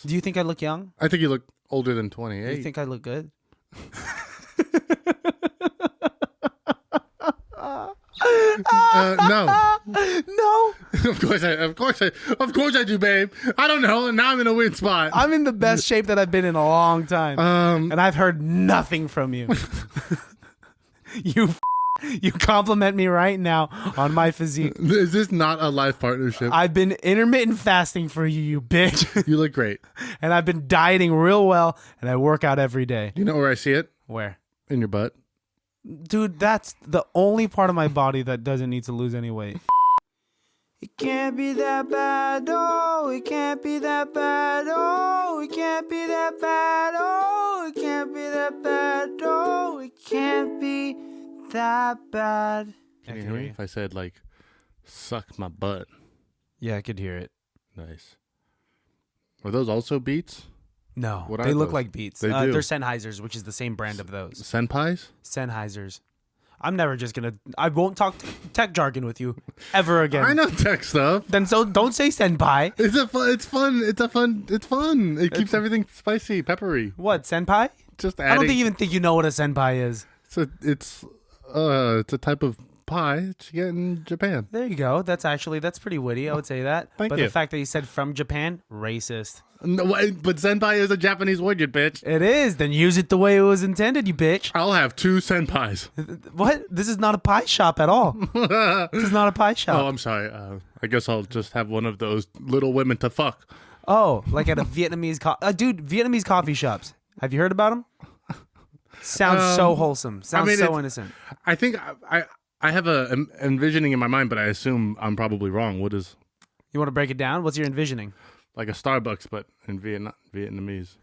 Do you think I look young? I think you look older than 28. You think I look good? No. No. Of course I do, babe. I don't know. And now I'm in a weird spot. I'm in the best shape that I've been in a long time. And I've heard nothing from you. You compliment me right now on my physique. Is this not a life partnership? I've been intermittent fasting for you, you bitch. You look great. And I've been dieting real well, and I work out every day. You know where I see it? Where? In your butt. Dude, that's the only part of my body that doesn't need to lose any weight. It can't be that bad, oh, it can't be that bad, oh, it can't be that bad, oh, it can't be that bad, oh, it can't be that bad. Can you hear me if I said, like, suck my butt? Yeah, I could hear it. Nice. Are those also Beats? No, What are they look those? like Beats. They do. They're Sennheisers, which is the same brand of those. Senpais? Sennheisers. I'm never just gonna. I won't talk tech jargon with you ever again. I know tech stuff. Then so don't say senpai. It's fun. It keeps everything spicy, peppery. What, senpai? Just adding. I don't even think you know what a senpai is. It's a type of pie that you get in Japan. There you go. That's pretty witty. I would say that. Thank but you. the fact that you said from Japan, racist. No, but senpai is a Japanese word, you bitch. It is. Then use it the way it was intended, you bitch. I'll have 2 senpais. What? This is not a pie shop at all. This is not a pie shop. Oh, I'm sorry. I guess I'll just have one of those little women to fuck. Oh, like at a Vietnamese Vietnamese coffee shops. Have you heard about them? Sounds so wholesome. Sounds so innocent. I think I have a envisioning in my mind, but I assume I'm probably wrong. What is? You want to break it down? What's your envisioning? Like a Starbucks, but in Vietnamese.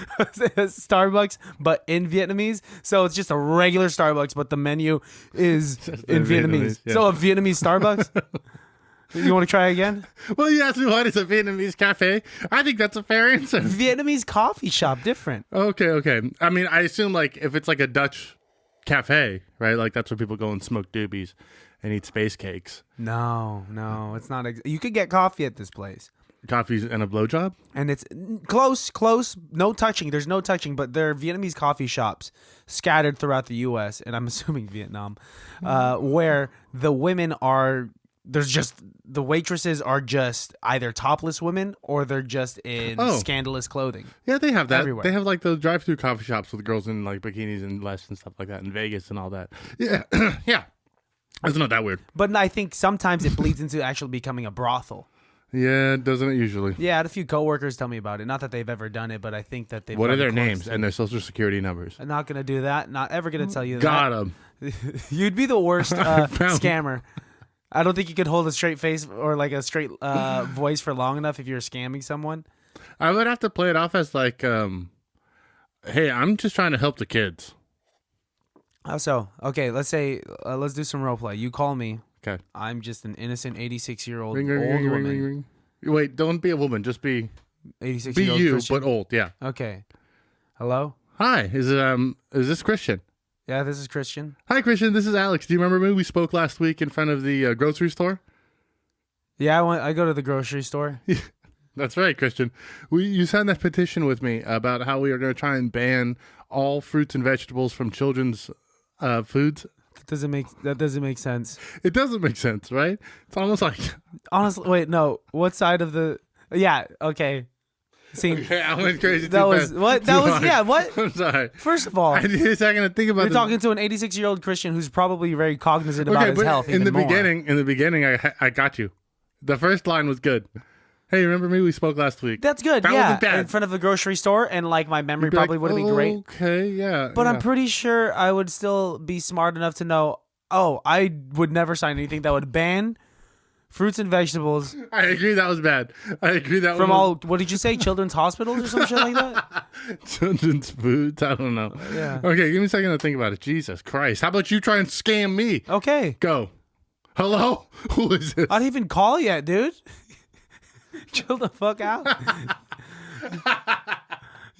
Starbucks, but in Vietnamese. So it's just a regular Starbucks, but the menu is in Vietnamese. Yeah. So a Vietnamese Starbucks? You want to try again? Well, you asked me what is a Vietnamese cafe. I think that's a fair answer. Vietnamese coffee shop, different. Okay. I mean, I assume like if it's like a Dutch cafe, right? Like that's where people go and smoke doobies and eat space cakes. No, it's not. You could get coffee at this place. Coffees and a blowjob? And it's close, no touching. There's no touching, but there are Vietnamese coffee shops scattered throughout the U.S., and I'm assuming Vietnam, where the women are, the waitresses are just either topless women or they're just in scandalous clothing. Yeah, they have that. Everywhere. They have like those drive-through coffee shops with girls in like bikinis and less and stuff like that in Vegas and all that. Yeah, yeah. It's not that weird. But I think sometimes it bleeds into actually becoming a brothel. Yeah, doesn't it usually? Yeah, I had a few coworkers tell me about it. Not that they've ever done it, but I think that they've. What are their names and their social security numbers? I'm not gonna do that. Not ever gonna tell you that. Got them. You'd be the worst scammer. I don't think you could hold a straight face or like a straight voice for long enough if you're scamming someone. I would have to play it off as like, hey, I'm just trying to help the kids. How so? Okay, let's do some role play. You call me. Okay. I'm just an innocent 86-year-old Ring, old ring, woman. ring, ring. Wait, don't be a woman. Just be 86-year-old be you, Christian. but old. Yeah. Okay. Hello? Hi. Is this Christian? Yeah, this is Christian. Hi, Christian. This is Alex. Do you remember me? We spoke last week in front of the grocery store. Yeah, I go to the grocery store. That's right, Christian. You signed that petition with me about how we are going to try and ban all fruits and vegetables from children's foods. That doesn't make sense. It doesn't make sense, right? It's almost like honestly. Wait, no. What side of the? Yeah. Okay. See, okay, I went crazy. That was fast. what? That was yeah. What? I'm sorry. First of all, I need a second to think about. You're this. talking to an 86-year-old Christian who's probably very cognizant about his health. In the beginning, I got you. The first line was good. Hey, remember me? We spoke last week. That's good. That yeah, wasn't bad. in front of the grocery store, and like my memory probably would have been great. Okay, yeah. But yeah. I'm pretty sure I would still be smart enough to know. Oh, I would never sign anything that would ban fruits and vegetables. I agree that was bad. I agree that from was... all. What did you say? Children's hospitals or some shit like that? Children's foods? I don't know. Yeah. Okay, give me a second to think about it. Jesus Christ. How about you try and scam me? Okay. Go. Hello? Who is this? I didn't even call yet, dude. Chill the fuck out.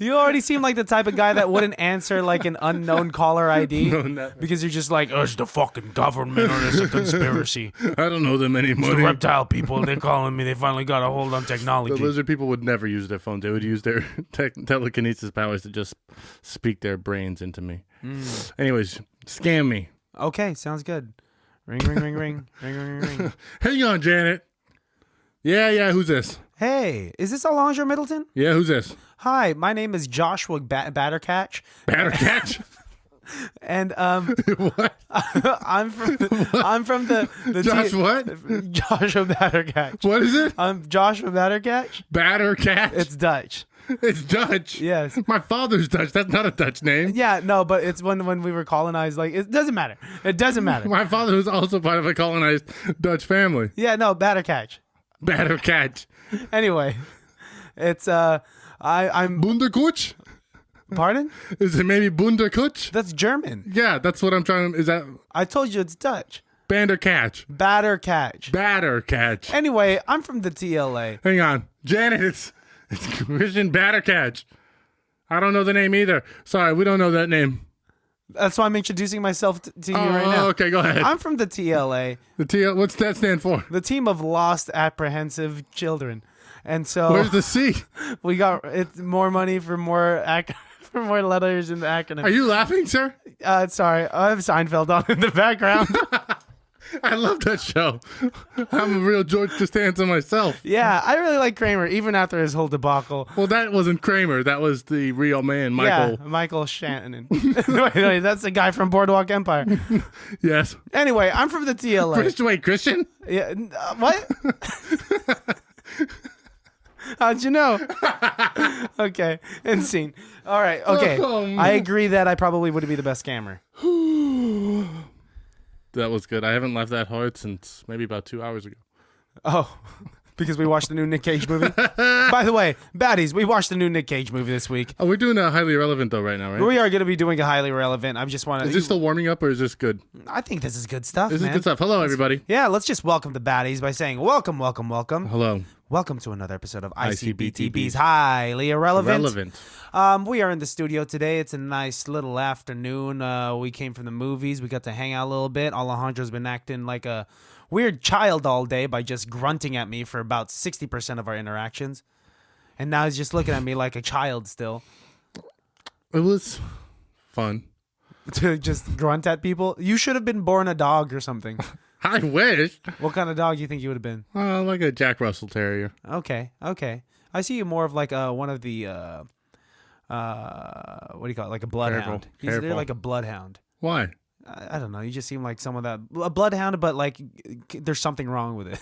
You already seem like the type of guy that wouldn't answer like an unknown caller ID No, never. because you're just like, oh, it's the fucking government or it's a conspiracy. I don't know them It's anymore. the reptile people. They're calling me. They finally got a hold on The technology. lizard people would never use their phones. They would use their telekinesis powers to just speak their brains into me. Anyways, scam me. Okay, sounds good. Ring, ring, ring, ring, ring, ring, ring, ring. Hang on, Janet. Yeah, who's this? Hey, is this Alejandro Middleton? Yeah, who's this? Hi, my name is Joshua Battercatch, Batter catch? and What? I'm from the Josh, what? Joshua Battercatch. What is it? I'm Joshua Battercatch. Batter catch? It's Dutch. It's Dutch. Yes. My father's Dutch. That's not a Dutch name. Yeah, no, but it's when we were colonized. Like, it doesn't matter. It doesn't matter. My father was also part of a colonized Dutch family. Yeah, no, Battercatch. Batter catch. Anyway, it's I'm Bunderkutsch? pardon? Is it maybe Bunderkutsch? That's German. Yeah, that's what I'm trying to. Is that I told you it's Dutch. Bander catch? Battercatch. Batter catch. Anyway, I'm from the TLA. Hang on. Janet, it's Christian Batter catch. I don't know the name either. Sorry, we don't know that name. That's why I'm introducing myself to you right now. Okay, go ahead. I'm from the TLA, The TL, what's that stand for? the team of lost apprehensive children. And so Where's the C? we got it's more money for more for more letters in the acronym. Are you laughing, sir? Sorry, I have Seinfeld on in the background. I love that show. I'm a real George Costanza myself. Yeah, I really like Kramer, even after his whole debacle. Well, that wasn't Kramer. That was the real man, Michael. Yeah, Michael Shannon. wait, that's the guy from Boardwalk Empire. Yes. Anyway, I'm from the TLA. Wait, Christian? Yeah, what? How'd you know? Okay, insane. All right, okay. Oh, man. I agree that I probably would be the best scammer. That was good. I haven't laughed that hard since maybe about 2 hours ago. Oh, because we watched the new Nick Cage movie. By the way, Baddies, we watched the new Nick Cage movie this week. Oh, we're doing a highly relevant though right now, right? We are going to be doing a highly relevant. I just want to. Is this still warming up or is this good? I think this is good stuff, This man. is good stuff. Hello, everybody. Yeah, let's just welcome the Baddies by saying welcome, welcome, welcome. Hello. Welcome to another episode of ICBTB's ICBTB's Highly Irrelevant. Relevant. We are in the studio today. It's a nice little afternoon. We came from the movies. We got to hang out a little bit. Alejandro's been acting like a weird child all day by just grunting at me for about 60% of our interactions. And now he's just looking at me like a child still. It was fun. To just grunt at people. You should have been born a dog or something. I wish. What kind of dog do you think you would have been? Like a Jack Russell Terrier. Okay. I see you more of like one of the what do you call it? Like a bloodhound. They're Careful. like a bloodhound. Why? I don't know. You just seem like someone that a bloodhound, but like there's something wrong with it.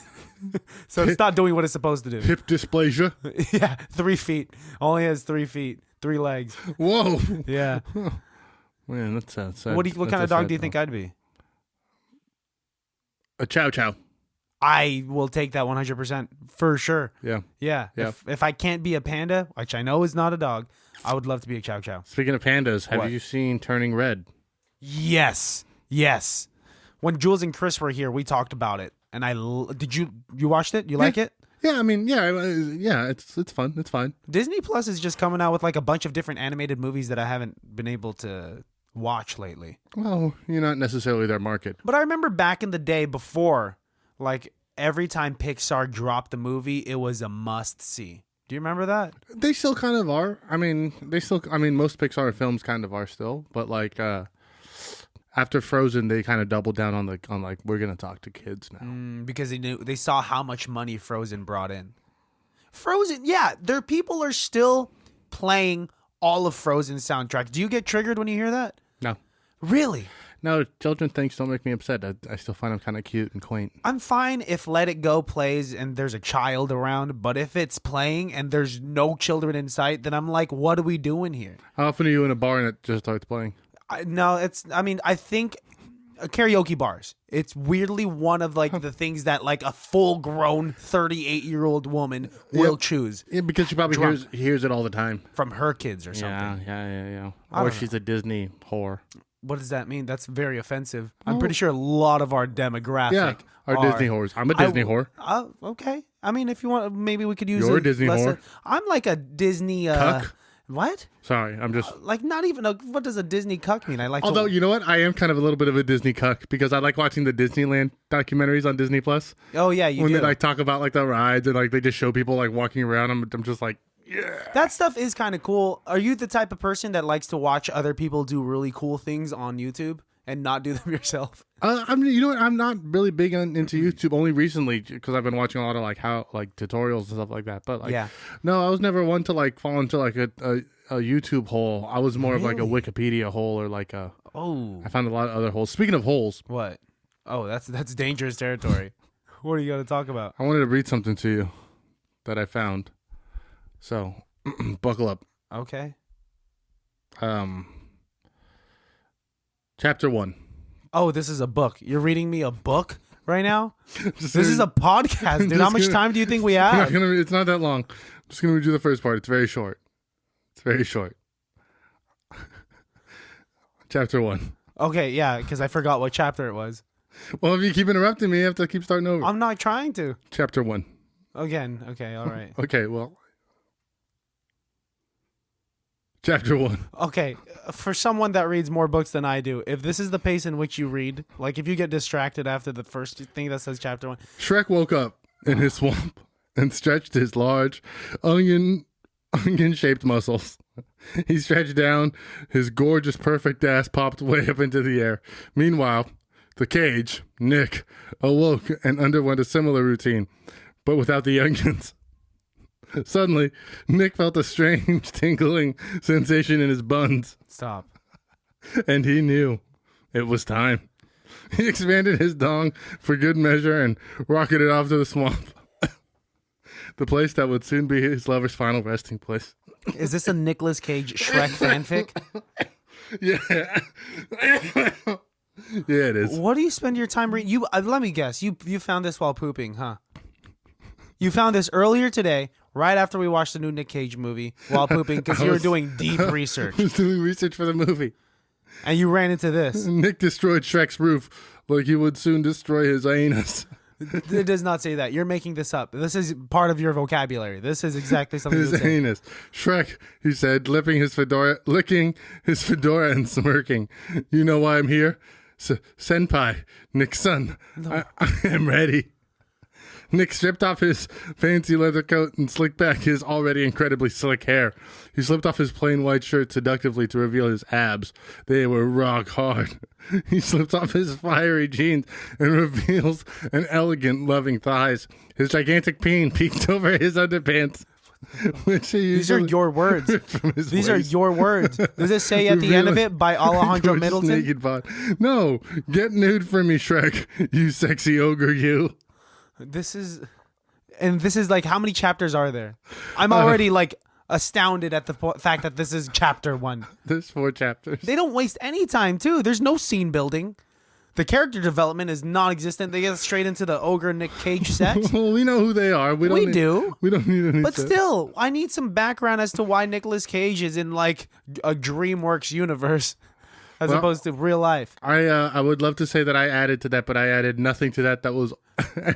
So it's not doing what it's supposed to do. Hip dysplasia. Yeah, 3 feet. Only has 3 feet, 3 legs. Whoa. Yeah. Man, that's sad. What kind of dog do you sad think I'd be? A chow chow. I will take that 100% for sure. Yeah. Yeah. Yeah. If I can't be a panda, which I know is not a dog, I would love to be a chow chow. Speaking of pandas, have What? you seen Turning Red? Yes. When Jules and Chris were here, we talked about it, and did you watched it? You like it? Yeah, I mean, yeah, it's fun. It's fine. Disney Plus is just coming out with like a bunch of different animated movies that I haven't been able to watch lately. Well, you're not necessarily their market. But I remember back in the day before, like every time Pixar dropped a movie, it was a must see. Do you remember that? They still kind of are. I mean, most Pixar films kind of are still, but like after Frozen, they kind of doubled down on like we're gonna talk to kids now. Because they saw how much money Frozen brought in. Frozen, yeah, their people are still playing all of Frozen's soundtrack. Do you get triggered when you hear that? No, Really? no, children things don't make me upset. I still find them kind of cute and quaint. I'm fine if Let It Go plays and there's a child around, but if it's playing and there's no children in sight, then I'm like, what are we doing here? How often are you in a bar and it just starts playing? I think karaoke bars. It's weirdly one of like the things that like a full-grown 38-year-old woman will choose Yeah, because she probably hears it all the time. from her kids or something. Yeah. I Or don't she's a Disney whore. What does that mean? That's very offensive. I'm pretty sure a lot of our demographic Yeah, our are Disney whores. I'm a Disney whore. Okay. I mean, if you want, maybe we could use You're a Disney whore. I'm like a Disney. Cuck? What? Sorry, I'm just like not even what does a Disney cuck mean? I like. Although you know what, I am kind of a little bit of a Disney cuck because I like watching the Disneyland documentaries on Disney Plus. Oh yeah, you when do. they like talk about like the rides and like they just show people like walking around. I'm just like, yeah. That stuff is kind of cool. Are you the type of person that likes to watch other people do really cool things on YouTube and not do them yourself? I mean, you know what? I'm not really big into YouTube. Only recently, because I've been watching a lot of like tutorials and stuff like that. But like, no, I was never one to like fall into like a YouTube hole. I was more of like a Wikipedia hole or like a. Oh. I found a lot of other holes. Speaking of holes, what? Oh, that's dangerous territory. What are you going to talk about? I wanted to read something to you that I found. So, buckle up. Okay. Chapter 1. Oh, this is a book. You're reading me a book right now? This is a podcast, dude. How much time do you think we have? It's not that long. I'm just going to read you the first part. It's very short. Chapter 1. Okay, yeah, because I forgot what chapter it was. Well, if you keep interrupting me, you have to keep starting over. I'm not trying to. Chapter 1. Again. Okay, all right. Okay, well. Chapter 1. Okay, for someone that reads more books than I do, if this is the pace in which you read, like if you get distracted after the first thing that says chapter 1. Shrek woke up in his swamp and stretched his large onion-shaped muscles. He stretched down, his gorgeous perfect ass popped way up into the air. Meanwhile, the cage, Nick, awoke and underwent a similar routine, but without the onions. Suddenly, Nick felt a strange tingling sensation in his buns. Stop. And he knew it was time. He expanded his dong for good measure and rocketed off to the swamp. The place that would soon be his lover's final resting place. Is this a Nicolas Cage Shrek fanfic? Yeah. Yeah, it is. What do you spend your time reading? Let me guess. You found this while pooping, huh? You found this earlier today, right after we watched the new Nick Cage movie, while pooping, because you were doing deep research. I was doing research for the movie. And you ran into this. Nick destroyed Shrek's roof like he would soon destroy his anus. It does not say that. You're making this up. This is part of your vocabulary. This is exactly something his anus. Shrek, he said, licking his fedora and smirking. You know why I'm here? Senpai, Nick's son. No. I am ready. Nick stripped off his fancy leather coat and slicked back his already incredibly slick hair. He slipped off his plain white shirt seductively to reveal his abs. They were rock hard. He slipped off his fiery jeans and reveals an elegant, loving thighs. His gigantic peen peeked over his underpants. These are your words. These are your words. Does it say at the end of it by Alejandro Middleton? Naked bod. No, get nude for me, Shrek. You sexy ogre, you. This is like, how many chapters are there? I'm already like astounded at the fact that this is chapter 1. There's 4 chapters. They don't waste any time too. There's no scene building. The character development is non-existent. They get straight into the ogre Nick Cage sex. Well, we know who they are. We don't need any. But still, I need some background as to why Nicolas Cage is in like a DreamWorks universe. As opposed to real life. I would love to say that I added to that, but I added nothing to that. That was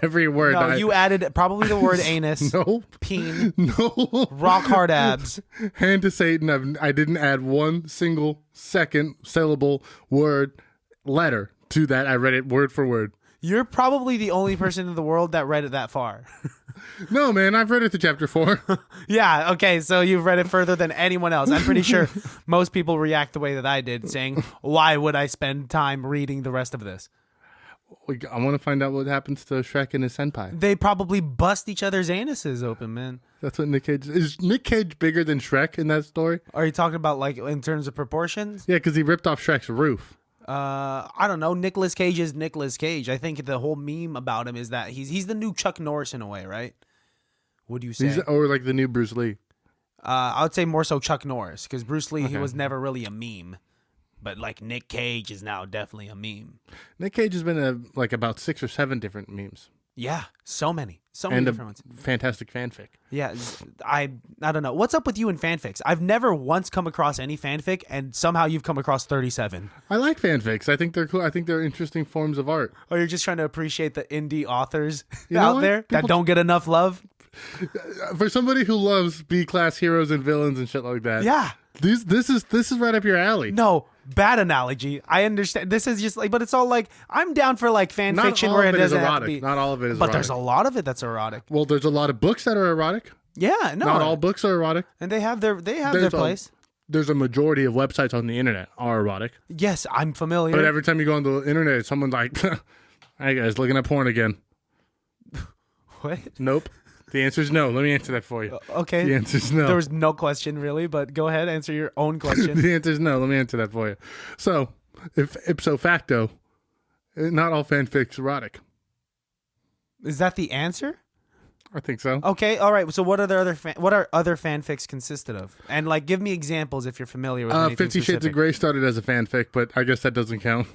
every word. No, you added probably the word anus. No. Peen. No. Rock hard abs. Hand to Satan. I didn't add one single second syllable word letter to that. I read it word for word. You're probably the only person in the world that read it that far. No, man, I've read it to chapter 4. Yeah, okay, so you've read it further than anyone else. I'm pretty sure most people react the way that I did, saying, why would I spend time reading the rest of this? I want to find out what happens to Shrek and his senpai. They probably bust each other's anuses open, man. That's what Nick Cage... Is Nick Cage bigger than Shrek in that story? Are you talking about, like, in terms of proportions? Yeah, because he ripped off Shrek's roof. I don't know. Nicolas Cage is Nicolas Cage. I think the whole meme about him is that he's the new Chuck Norris in a way, right? Would you say? Or like the new Bruce Lee? I would say more so Chuck Norris, because Bruce Lee, he was never really a meme. But like Nick Cage is now definitely a meme. Nick Cage has been like about 6 or 7 different memes. Yeah, so many and different ones. Fantastic fanfic. Yeah, I don't know. What's up with you and fanfics? I've never once come across any fanfic, and somehow you've come across 37. I like fanfics. I think they're cool. I think they're interesting forms of art. Or you're just trying to appreciate the indie authors out there that don't get enough love? For somebody who loves B-class heroes and villains and shit like that. Yeah. This is right up your alley. No, bad analogy. I understand. This is just like, but it's all like, I'm down for like fan fiction where it doesn't have to be. Not all of it is but erotic. there's a lot of it that's erotic. Well, there's a lot of books that are erotic. Yeah, no. Not all books are erotic. And they have their There's place. There's a majority of websites on the internet are erotic. Yes, I'm familiar. But every time you go on the internet, someone's like, "Hey guys, looking at porn again." What? Nope. The answer is no. Let me answer that for you. Okay. The answer is no. There was no question really, but go ahead, answer your own question. The answer is no. Let me answer that for you. So, if ipso facto, not all fanfic's erotic. Is that the answer? I think so. Okay, all right. So what are other fanfics consisted of? And like, give me examples if you're familiar with anything 50 Shades specific. of Grey started as a fanfic, but I guess that doesn't count.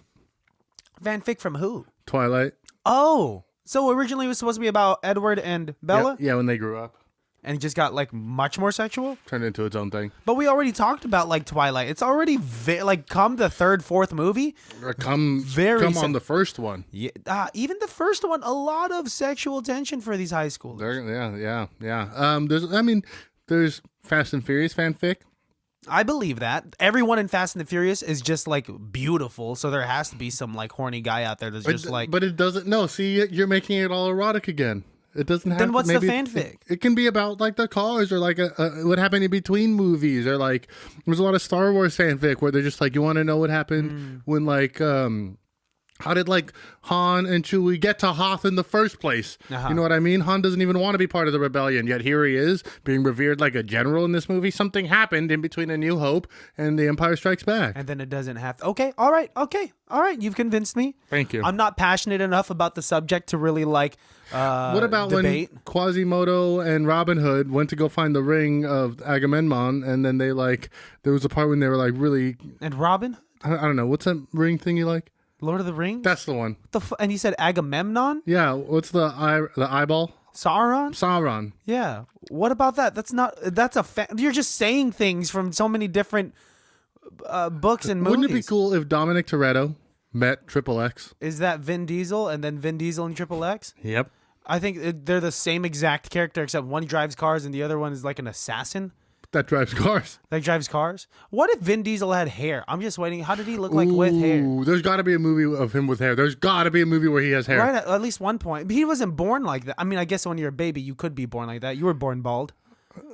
Fanfic from who? Twilight. Oh, so originally it was supposed to be about Edward and Bella, Yeah, when they grew up. and it just got like much more sexual. Turned into its own thing. But we already talked about like Twilight. It's already like come the third, fourth movie. Come on the first one. Yeah, even the first one, a lot of sexual tension for these high schoolers. There's Fast and Furious fanfic. I believe that everyone in Fast and the Furious is just like beautiful, so there has to be some like horny guy out there that's just like. But it doesn't. No, see, you're making it all erotic again. It doesn't have. Then what's maybe the fanfic? It can be about like the cars or like what happened in between movies, or like there's a lot of Star Wars fanfic where they're just like, you want to know what happened when like how did like Han and Chewie get to Hoth in the first place? You know what I mean? Han doesn't even want to be part of the rebellion, yet here he is being revered like a general in this movie. Something happened in between A New Hope and The Empire Strikes Back. And then it doesn't have. Okay, all right. You've convinced me. Thank you. I'm not passionate enough about the subject to really like. What about debate? when Quasimodo and Robin Hood went to go find the ring of Agamemnon, and then they like there was a part when they were like really. And Robin? I don't know, what's that ring thing you like? Lord of the Rings? That's the one. And you said Agamemnon? Yeah. What's the eyeball? Sauron? Yeah. What about that? You're just saying things from so many different books and movies. Wouldn't it be cool if Dominic Toretto met Triple X? Is that Vin Diesel and then Vin Diesel and Triple X? Yep. I think they're the same exact character, except one drives cars and the other one is like an assassin. That drives cars. That drives cars? What if Vin Diesel had hair? I'm just waiting. How did he look like with hair? There's got to be a movie of him with hair. There's got to be a movie where he has hair. Right, at least one point. But he wasn't born like that. I mean, I guess when you're a baby, you could be born like that. You were born bald.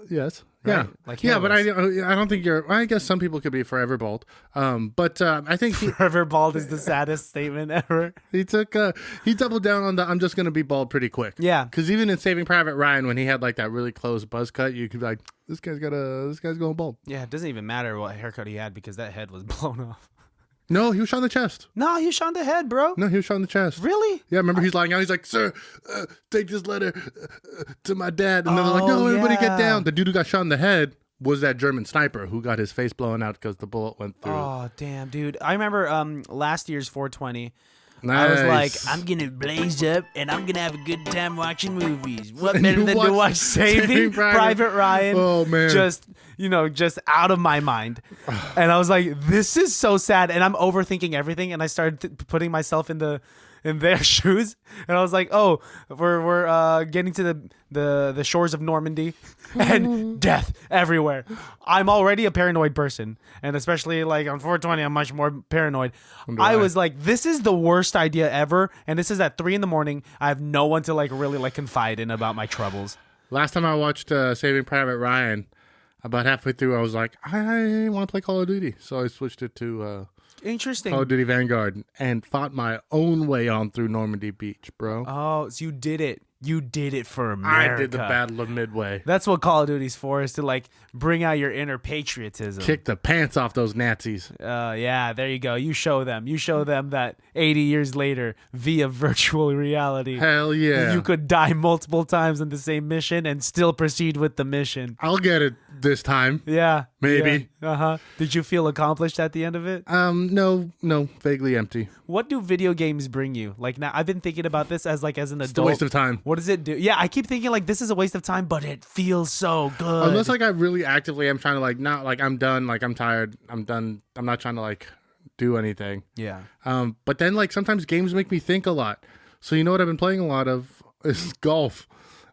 Yes. Right? Yeah. Like yeah, but I hairless. don't think you're. I guess some people could be forever bald. But I think Forever bald is the saddest statement ever. he doubled down on the I'm just gonna be bald pretty quick. Yeah. Because even in Saving Private Ryan, when he had like that really close buzz cut, you could be like, this guy's going bald. Yeah, it doesn't even matter what haircut he had because that head was blown off. No, he was shot in the chest. No, he was shot in the head, bro. No, he was shot in the chest. Really? Yeah, remember he's lying out. He's like, sir, take this letter to my dad. And then they're like, no, everybody get down. The dude who got shot in the head was that German sniper who got his face blown out because the bullet went through. Oh, damn, dude. I remember last year's 420. Nice. I was like, I'm going to blaze up and I'm going to have a good time watching movies. What better than to watch Saving Private Ryan? Oh, man. Just out of my mind. And I was like, this is so sad. And I'm overthinking everything. And I started putting myself in their shoes. And I was like, oh, we're getting to the shores of Normandy and death everywhere. I'm already a paranoid person. And especially like on 420, I'm much more paranoid. I was like, this is the worst idea ever. And this is at 3 a.m. I have no one to like really like confide in about my troubles. Last time I watched Saving Private Ryan, about halfway through, I was like, I want to play Call of Duty. So I switched it to Interesting. Call of Duty Vanguard and fought my own way on through Normandy Beach, bro. Oh, so you did it. You did it for America. I did the Battle of Midway. That's what Call of Duty's for, is to like bring out your inner patriotism. Kick the pants off those Nazis. Yeah, there you go. You show them that 80 years later, via virtual reality, hell yeah, you could die multiple times in the same mission and still proceed with the mission. I'll get it this time. Yeah. Maybe. Yeah. Did you feel accomplished at the end of it? No, vaguely empty. What do video games bring you? Like now, I've been thinking about this as an adult. It's a waste of time. What does it do? Yeah, I keep thinking like this is a waste of time, but it feels so good. Unless like I really actively am trying to like not like I'm done, like I'm tired, I'm done. I'm not trying to like do anything. Yeah. But then like sometimes games make me think a lot. So you know what I've been playing a lot of is golf.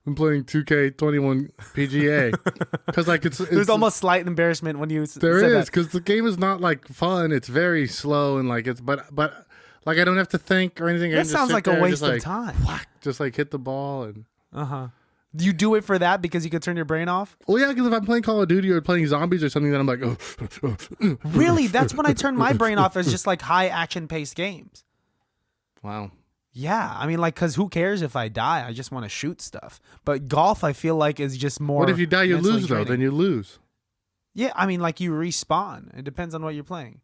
I'm playing 2K21 PGA because like it's There's almost slight embarrassment when you there said is that. because the game is not like fun. It's very slow and like it's but like I don't have to think or anything. I That can just sounds sit like a there, waste just, of like, time. whack, just like hit the ball and. You do it for that because you could turn your brain off? Well, yeah, because if I'm playing Call of Duty or playing zombies or something, then I'm like, Really? That's when I turn my brain off as just like high action paced games. wow. Yeah, I mean, like, because who cares if I die? I just want to shoot stuff. But golf, I feel like, is just more. What if you die? You mentally lose though. draining. Then you lose. Yeah, I mean, like you respawn. It depends on what you're playing.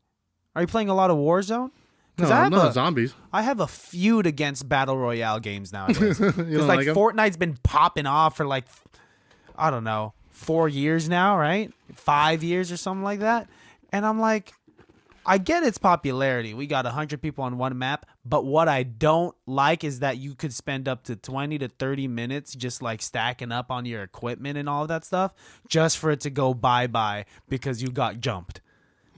Are you playing a lot of Warzone? No, I have not zombies. I have a feud against battle royale games nowadays. You Because don't like like 'em? Fortnite's been popping off for like, I don't know, 4 years now, right? 5 years or something like that. And I'm like, I get its popularity. We got 100 people on one map. But what I don't like is that you could spend up to 20 to 30 minutes just like stacking up on your equipment and all of that stuff just for it to go bye-bye because you got jumped.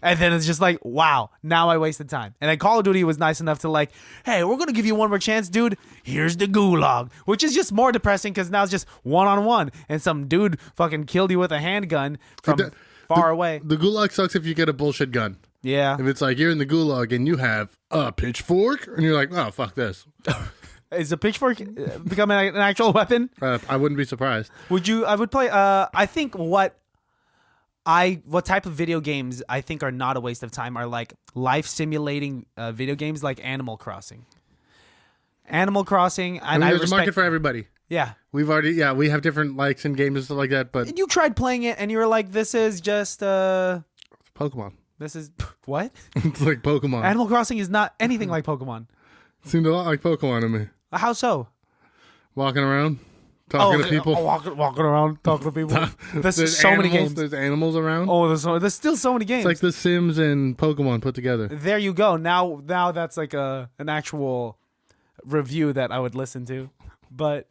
And then it's just like, wow, now I wasted time. And then Call of Duty was nice enough to like, hey, we're going to give you one more chance, dude. Here's the gulag, which is just more depressing because now it's just one-on-one. And some dude fucking killed you with a handgun from far away. The gulag sucks if you get a bullshit gun. Yeah. If it's like you're in the gulag and you have a pitchfork and you're like, oh, fuck this. Is a pitchfork becoming an actual weapon? I wouldn't be surprised. I would play, I think what type of video games I think are not a waste of time are like life simulating video games like Animal Crossing. Animal Crossing, and I mean, there's a market for everybody. Yeah. We have different likes in games and stuff like that, but And you tried playing it and you were like, this is just, Pokemon. this is, what? It's like Pokemon. Animal Crossing is not anything like Pokemon. Seemed a lot like Pokemon to me. How so? Walking around, talking to people. Walking around, talking to people. There's so many games. There's animals around. Oh, there's still so many games. It's like The Sims and Pokemon put together. There you go. Now that's like an actual review that I would listen to. But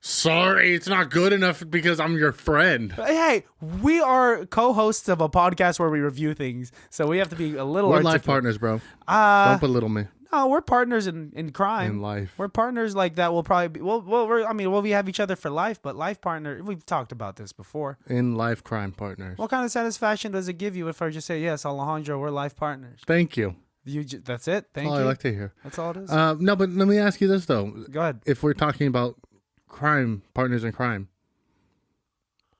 Sorry, it's not good enough because I'm your friend. hey, we are co-hosts of a podcast where we review things, so we have to be a little. We're articulate. life partners, bro. Don't belittle me. No, we're partners in crime. In life. We're partners like that. We'll probably be. We have each other for life, but life partner. We've talked about this before. In life crime partners. What kind of satisfaction does it give you if I just say yes, Alejandro, we're life partners? Thank you. That's it. Thank All you. I like to hear. That's all it is. No, but let me ask you this though. Go ahead. If we're talking about crime partners in crime,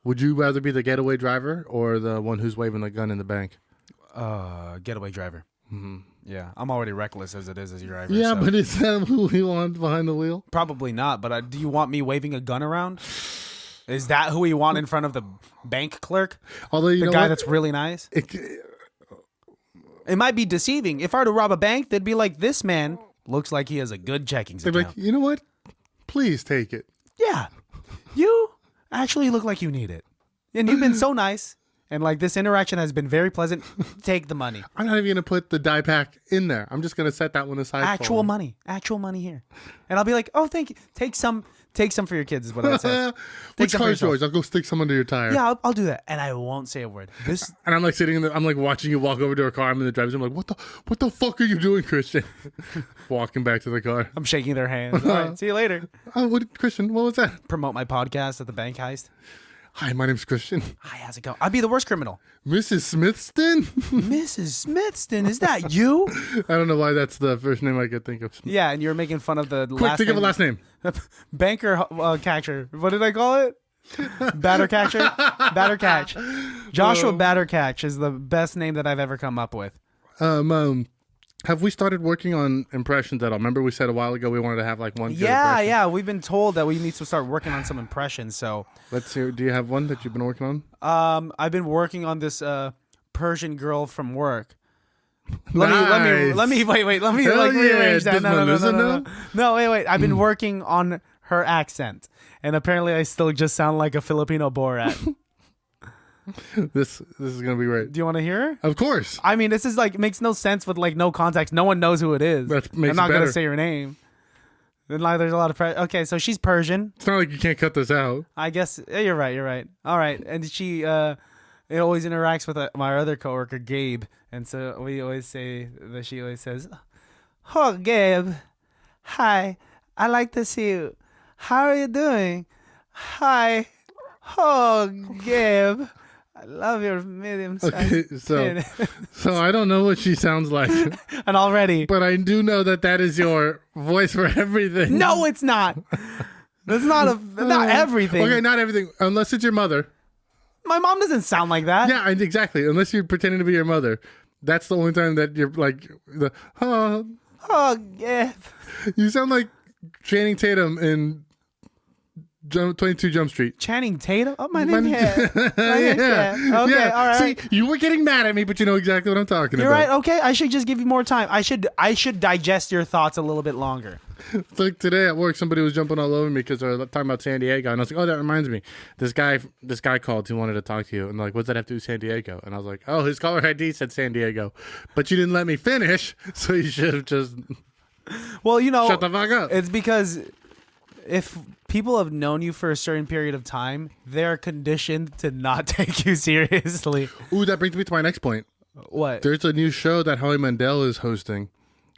would you rather be the getaway driver or the one who's waving the gun in the bank? Getaway driver. Mm-hmm. Yeah, I'm already reckless as it is as your driver. Yeah, so. but is that who we want behind the wheel? Probably not. But do you want me waving a gun around? Is that who you want in front of the bank clerk? Although you the know guy what? that's really nice. It might be deceiving. If I were to rob a bank, they'd be like, "This man looks like he has a good checkings They'd be account." like, you know what? Please take it. Yeah, you actually look like you need it, and you've been so nice. And like this interaction has been very pleasant. Take the money. I'm not even gonna put the die pack in there. I'm just gonna set that one aside. Actual money here, and I'll be like, "Oh, thank you. Take some for your kids." Is what I would say. Which car is yours? I'll go stick some under your tire. Yeah, I'll do that, and I won't say a word. This And I'm like sitting in I'm like watching you walk over to a car. I'm in the driver's seat. I'm like, what the fuck are you doing, Christian? Walking back to the car. I'm shaking their hands. All right, see you later. Christian, what was that? Promote my podcast at the bank heist. Hi, my name's Christian. Hi, how's it going? I'd be the worst criminal. Mrs. Smithston? Mrs. Smithston, is that you? I don't know why that's the first name I could think of. Yeah, and you're making fun of the Quick, last think name. of a last name. Banker catcher. What did I call it? Batter catcher? Batter catch. Joshua Batter Catch is the best name that I've ever come up with. Have we started working on impressions at all? Remember we said a while ago we wanted to have like one good impression? Yeah. We've been told that we need to start working on some impressions. So let's hear. Do you have one that you've been working on? I've been working on this Persian girl from work. Nice. Let me wait. Let me Hell like rearrange yeah. that. Does Melissa know? No, wait. I've been working on her accent, and apparently I still just sound like a Filipino Borat. This is gonna be great. Do you want to hear her? Of course. I mean, this is like makes no sense with like no context. No one knows who it is. That makes I'm not it better. gonna say her name. Then like, there's a lot of okay. So she's Persian. It's not like you can't cut this out. I guess you're right. All right, and she it always interacts with my other coworker Gabe, and so we always say that she always says, "Oh, Gabe, hi, I like to see you. How are you doing? Hi. Oh, Gabe. I love your medium size. Okay, so I don't know what she sounds like, And already. but I do know that is your voice for everything. No, it's not. That's not everything. Okay, not everything, unless it's your mother. My mom doesn't sound like that. Yeah, exactly. Unless you're pretending to be your mother. That's the only time that you're like, Oh, Gabe. you sound like Channing Tatum in 22 Jump Street. Channing Tatum? Oh, my name's Gabe. Okay, all right. See, you were getting mad at me, but you know exactly what I'm talking You're about. right. Okay, I should just give you more time. I should digest your thoughts a little bit longer. It's like today at work, somebody was jumping all over me because they were talking about San Diego, and I was like, "Oh, that reminds me. This guy called who wanted to talk to you, and like, what's that have to do with San Diego?" And I was like, "Oh, his caller ID said San Diego, but you didn't let me finish, so you should have just Well, shut the fuck up." It's because if people have known you for a certain period of time, they're conditioned to not take you seriously. Ooh, that brings me to my next point. What? There's a new show that Howie Mandel is hosting.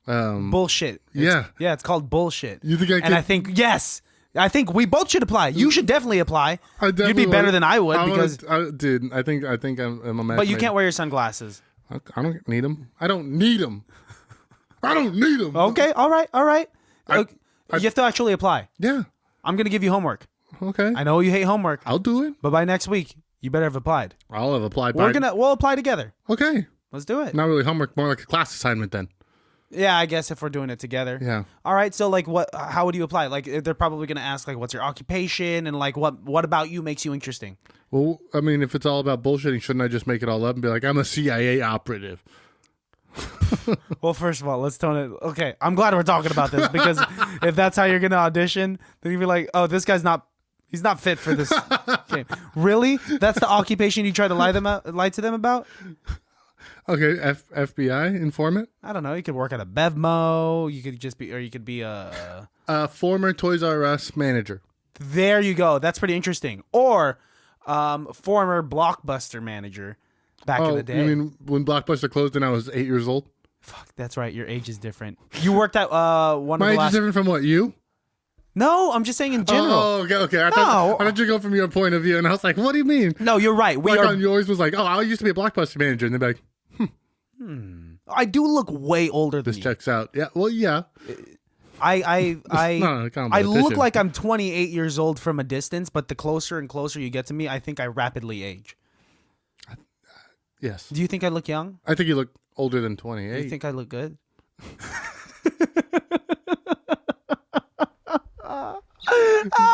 Bullshit. It's called Bullshit. You think I And could- I think yes. I think we both should apply. You should definitely apply. You'd be better than I would because. Dude, I think I'm a match. But you can't wear your sunglasses. I don't need them. I don't need them. Okay. All right. Okay, you have to actually apply. Yeah. I'm gonna give you homework. Okay. I know you hate homework, I'll do it. but by next week you better have applied. I'll have applied. We'll apply together. Okay. Let's do it. Not really homework, more like a class assignment then. Yeah, I guess if we're doing it together. Yeah. All right. So like, how would you apply? Like, they're probably gonna ask like, what's your occupation and like, what about you makes you interesting? Well, I mean, if it's all about bullshitting, shouldn't I just make it all up and be like, I'm a CIA operative? Well, first of all, let's tone it. Okay, I'm glad we're talking about this because if that's how you're gonna audition, then you'd be like, oh, this guy's not. He's not fit for this game. Really? That's the occupation you try to lie to them about? Okay, FBI informant. I don't know. You could work at a Bevmo. You could just be, or you could be a Former Toys R Us manager. There you go. That's pretty interesting. Or former Blockbuster manager back in the day. You mean when Blockbuster closed and I was 8 years old? Fuck, that's right. Your age is different. You worked at one of My the age last. is different from what, you? No, I'm just saying in general. Oh, okay. I thought you go from your point of view, and I was like, what do you mean? No, you're right. We Like are. on yours was like, oh, I used to be a Blockbuster manager, and they'd be like, I do look way older than this you. checks out. Yeah, well, yeah. I not a I look competition. like I'm 28 years old from a distance, but the closer and closer you get to me, I think I rapidly age. Yes. Do you think I look young? I think you look older than Do 28. you think I look good?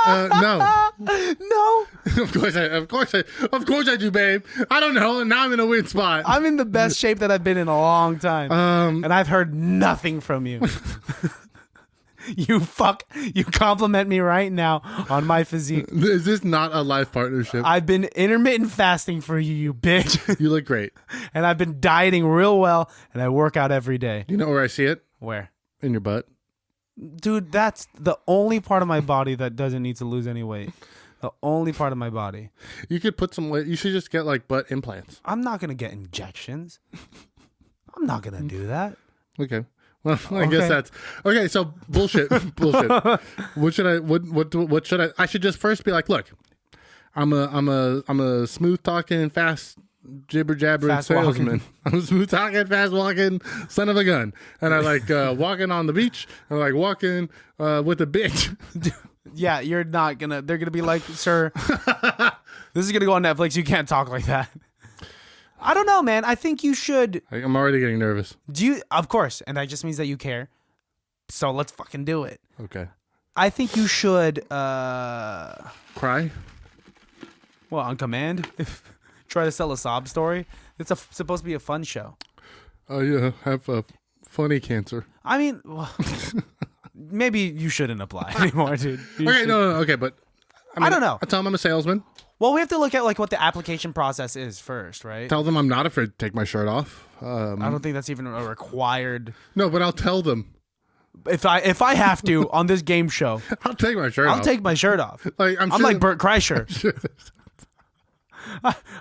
No. No. Of course I do, babe. I don't know, and now I'm in a weird spot. I'm in the best shape that I've been in a long time. And I've heard nothing from you. You compliment me right now on my physique. Is this not a life partnership? I've been intermittent fasting for you, you bitch. You look great. And I've been dieting real well, and I work out every day. You know where I see it? Where? In your butt. Dude, that's the only part of my body that doesn't need to lose any weight. The only part of my body. You could put some weight. You should just get like butt implants. I'm not going to get injections. I'm not going to do that. Okay. Well, I guess that's okay. So bullshit. What should I? I should just first be like, look, I'm a smooth talking, fast jibber jabbering Fast salesman. I'm a smooth talking, fast walking son of a gun, and I like walking on the beach. I like walking with a bitch. Yeah, you're not gonna. They're gonna be like, sir, this is gonna go on Netflix. You can't talk like that. I don't know, man. I think you should. I'm already getting nervous. Do you? Of course, and that just means that you care. So let's fucking do it. Okay. I think you should. Cry. Well, on command. Try to sell a sob story. It's supposed to be a fun show. Oh yeah, have a funny cancer. I mean, well, maybe you shouldn't apply anymore, dude. Okay, no, okay, but I don't know. I tell them I'm a salesman. Well, we have to look at like what the application process is first, right? Tell them I'm not afraid to take my shirt off. I don't think that's even a required. No, but I'll tell them. If I have to on this game show, I'll take my shirt off. I'll take my shirt off. Like I'm like Bert Kreischer.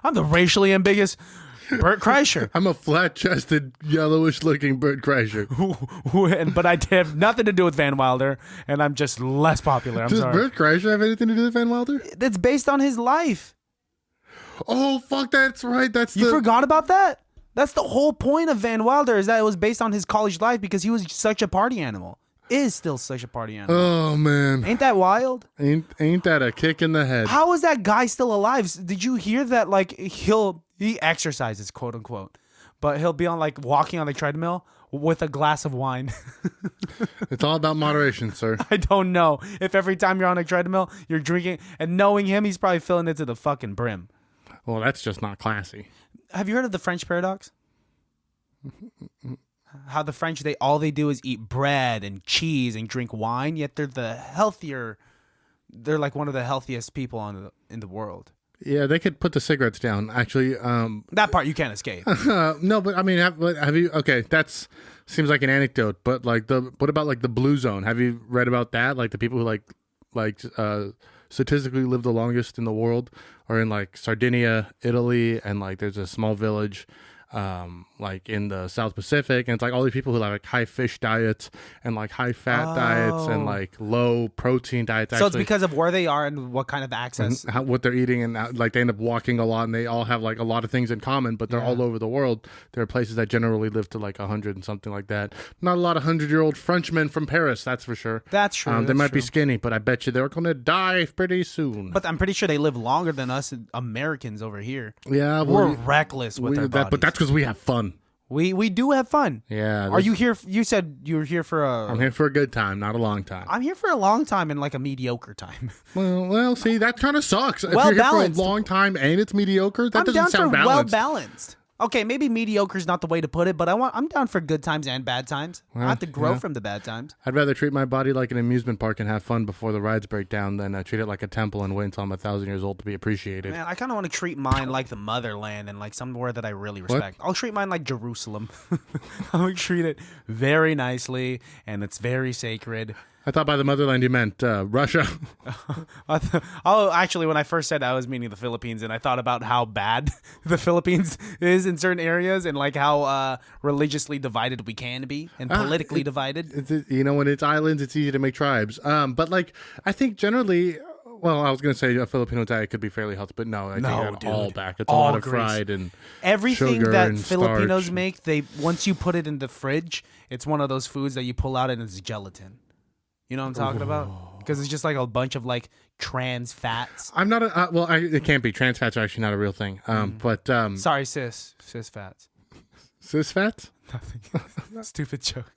I'm the racially ambiguous. Bert Kreischer. I'm a flat-chested, yellowish-looking Bert Kreischer. But I have nothing to do with Van Wilder, and I'm just less popular. I'm Does sorry. Bert Kreischer have anything to do with Van Wilder? That's based on his life. Oh, fuck, that's right. You forgot about that? That's the whole point of Van Wilder, is that it was based on his college life because he was such a party animal. Is still such a party animal. Oh, man. Ain't that wild? Ain't that a kick in the head? How is that guy still alive? Did you hear that? Like he exercises, quote unquote, but he'll be on like walking on the treadmill with a glass of wine. It's all about moderation, sir. I don't know if every time you're on a treadmill you're drinking, and knowing him, he's probably filling it to the fucking brim. Well, that's just not classy. Have you heard of the French paradox? How the French, all they do is eat bread and cheese and drink wine, yet they're like one of the healthiest people in the world. Yeah, they could put the cigarettes down. Actually, that part you can't escape. no, but I mean, have you? Okay, that's seems like an anecdote, but like what about like the blue zone? Have you read about that? Like the people who like statistically live the longest in the world are in like Sardinia, Italy, and like there's a small village like in the South Pacific, and it's like all these people who have like high fish diets and like high fat diets and like low protein diets. So it's because of where they are and what kind of access, and what they're eating, and like they end up walking a lot, and they all have like a lot of things in common, but they're all over the world. There are places that generally live to like 100 and something like that. Not a lot of 100-year-old Frenchmen from Paris, that's for sure. That's true. They might be skinny, but I bet you they're going to die pretty soon. But I'm pretty sure they live longer than us Americans over here. Yeah, we're reckless with our bodies. But that's because we have fun. We do have fun. Yeah. Are you here? You said you were here for a... I'm here for a good time, not a long time. I'm here for a long time and like a mediocre time. Well, see, that kind of sucks. If Well you're here balanced. for a long time and it's mediocre, that doesn't sound balanced. Well balanced. Okay, maybe mediocre is not the way to put it, but I'm down for good times and bad times. I have to grow from the bad times. I'd rather treat my body like an amusement park and have fun before the rides break down than treat it like a temple and wait until I'm 1,000 years old to be appreciated. Man, I kind of want to treat mine like the motherland and like somewhere that I really respect. I'll treat mine like Jerusalem. I'll treat it very nicely, and it's very sacred. I thought by the motherland you meant Russia. Actually, when I first said I was meaning the Philippines, and I thought about how bad the Philippines is in certain areas, and like how religiously divided we can be, and politically divided. When it's islands, it's easy to make tribes. But like, I think generally, well, I was going to say a Filipino diet could be fairly healthy, but no, I think it's all back. It's all a lot of grease. Fried and everything sugar that and Filipinos starch. make. Once you put it in the fridge, it's one of those foods that you pull out and it's gelatin. You know what I'm talking about? Because it's just like a bunch of like trans fats. I'm not it can't be. Trans fats are actually not a real thing. But sorry, cis fats. Cis fats? Nothing. Stupid joke.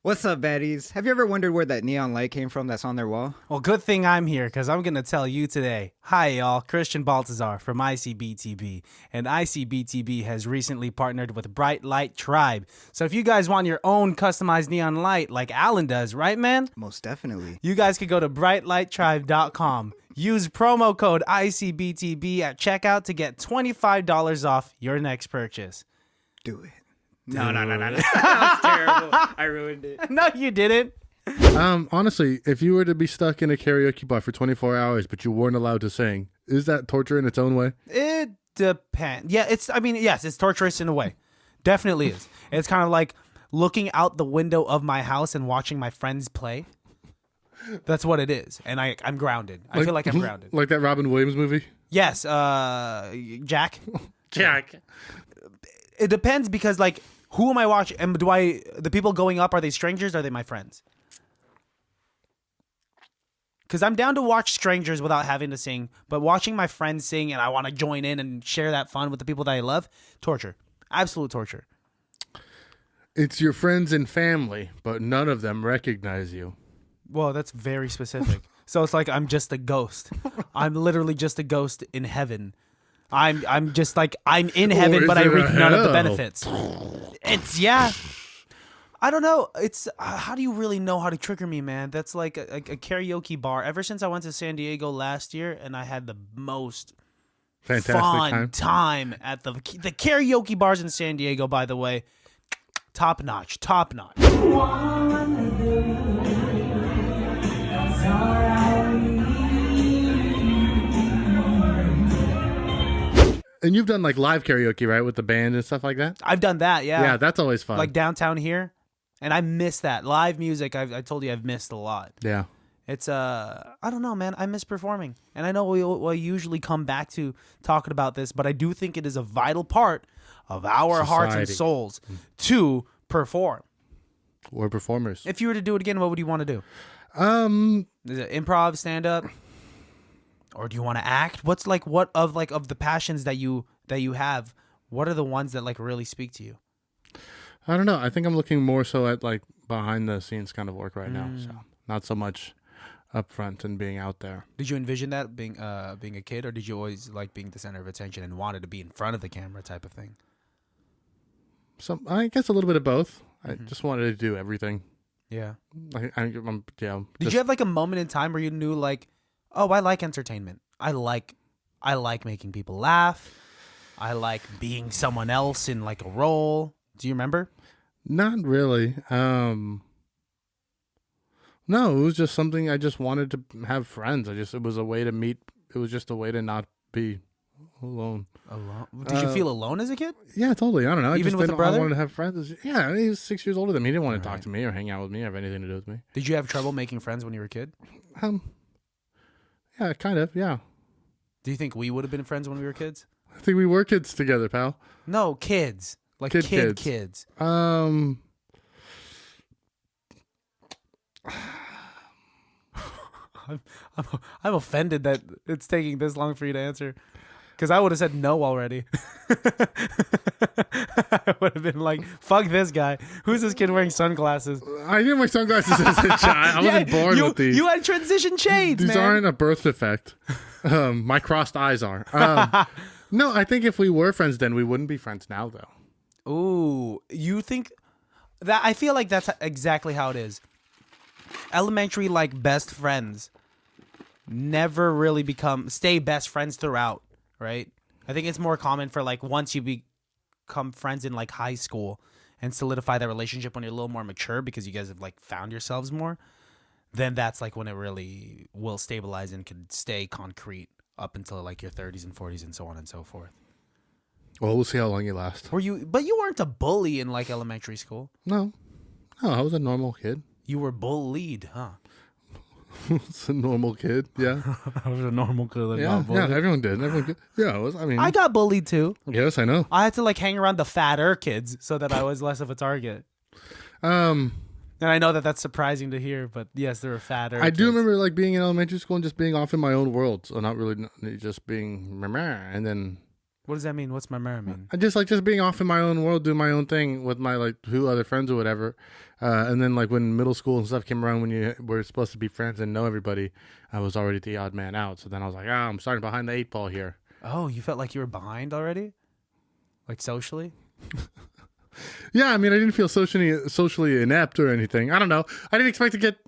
What's up, baddies? Have you ever wondered where that neon light came from that's on their wall? Well, good thing I'm here, because I'm going to tell you today. Hi, y'all. Christian Baltazar from ICBTB. And ICBTB has recently partnered with Bright Light Tribe. So if you guys want your own customized neon light like Alan does, right, man? Most definitely. You guys could go to brightlighttribe.com. Use promo code ICBTB at checkout to get $25 off your next purchase. Do it. No. That was terrible. I ruined it. No, you didn't. Honestly, if you were to be stuck in a karaoke bar for 24 hours, but you weren't allowed to sing, is that torture in its own way? It depends. Yeah, yes, it's torturous in a way. Definitely is. It's kind of like looking out the window of my house and watching my friends play. That's what it is. And I'm grounded. I feel like I'm grounded. Like that Robin Williams movie? Yes, Jack. Jack. It depends because, like, who am I watching? And the people going up, are they strangers or are they my friends? Because I'm down to watch strangers without having to sing, but watching my friends sing and I want to join in and share that fun with the people that I love, torture. Absolute torture. It's your friends and family, but none of them recognize you. Well, that's very specific. So it's like I'm just a ghost. I'm literally just a ghost in heaven. I'm just like, I'm in heaven, but I reap none of the benefits. I don't know. It's how do you really know how to trigger me, man? That's like a karaoke bar. Ever since I went to San Diego last year, and I had the most fantastic fun time at the karaoke bars in San Diego. By the way, top notch. And you've done like live karaoke, right, with the band and stuff like that? I've done that, yeah. Yeah, that's always fun. Like downtown here. And I miss that. Live music, I told you I've missed a lot. Yeah. It's, I don't know, man. I miss performing. And I know we usually come back to talking about this, but I do think it is a vital part of our hearts and souls to perform. We're performers. If you were to do it again, what would you want to do? Is it improv, stand up? Or do you want to act? What's like what of the passions that you have? What are the ones that like really speak to you? I don't know. I think I'm looking more so at like behind the scenes kind of work right now. So not so much up front and being out there. Did you envision that being a kid, or did you always like being the center of attention and wanted to be in front of the camera type of thing? So I guess a little bit of both. I just wanted to do everything. Yeah. Did you have like a moment in time where you knew like, oh, I like entertainment. I like making people laugh. I like being someone else in like a role. Do you remember? Not really. No, it was just something I just wanted to have friends. It was a way to meet. It was just a way to not be alone. Alone? Did you feel alone as a kid? Yeah, totally. I don't know. Even with a brother? I wanted to have friends. Yeah, he was 6 years older than me. He didn't want to talk to me or hang out with me or have anything to do with me. Did you have trouble making friends when you were a kid? Yeah, kind of. Yeah. Do you think we would have been friends when we were kids? I think we were kids together, pal. No, kids. Like kids. I'm offended that it's taking this long for you to answer, because I would have said no already. I would have been like, "Fuck this guy. Who's this kid wearing sunglasses?" I didn't wear sunglasses as a child. I wasn't born with these. You had transition shades. These man. aren't a birth defect. My crossed eyes are. No, I think if we were friends then, we wouldn't be friends now, though. Ooh, you think that? I feel like that's exactly how it is. Elementary, like, best friends never really stay best friends throughout, right? I think it's more common for like once you become friends in like high school and solidify that relationship when you're a little more mature because you guys have like found yourselves more, then that's like when it really will stabilize and can stay concrete up until like your 30s and 40s and so on and so forth. Well, we'll see how long you last. But you weren't a bully in like elementary school. No, I was a normal kid. You were bullied, huh? It's a normal kid, yeah. I was a normal kid. Yeah, everyone did. Yeah, I got bullied too. Yes, I know. I had to like hang around the fatter kids so that I was less of a target. And I know that that's surprising to hear, but yes, there were fatter. I do remember like being in elementary school and just being off in my own world, so not really just being and then. What does that mean? What's mamara mean? I just being off in my own world, doing my own thing with my like 2 other friends or whatever. And then like when middle school and stuff came around, when you were supposed to be friends and know everybody, I was already the odd man out. So then I was like, I'm starting behind the 8 ball here. Oh, you felt like you were behind already? Like socially? Yeah, I mean, I didn't feel socially inept or anything. I don't know. I didn't expect to get.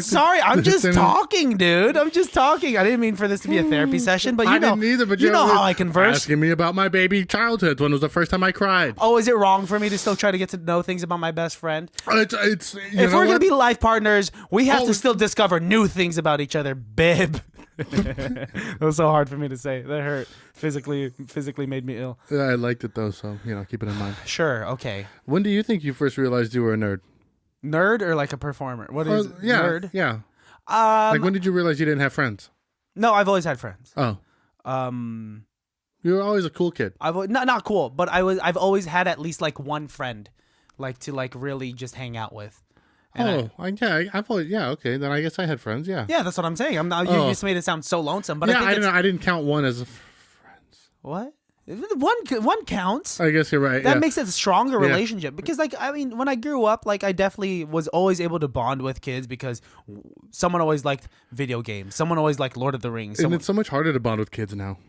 Sorry, I'm just talking, dude. I'm just talking. I didn't mean for this to be a therapy session, but didn't either. But you know how I converse. Asking me about my baby childhood. When was the first time I cried? Oh, is it wrong for me to still try to get to know things about my best friend? It's if we're gonna be life partners, we have to still discover new things about each other, babe. It was so hard for me to say. That hurt. Physically made me ill. Yeah, I liked it though, so keep it in mind. Sure. Okay. When do you think you first realized you were a nerd? Nerd or like a performer? What is it? Yeah, nerd? Yeah. Like when did you realize you didn't have friends? No, I've always had friends. Oh. You were always a cool kid. Not cool, but I've always had at least like one friend, like to like really just hang out with. And I've always okay. Then I guess I had friends. Yeah. Yeah, that's what I'm saying. You just made it sound so lonesome, but I didn't count one as friends. What? One counts. I guess you're right. That makes it a stronger relationship because, like, I mean, when I grew up, like, I definitely was always able to bond with kids because someone always liked video games. Someone always liked Lord of the Rings. And it's so much harder to bond with kids now.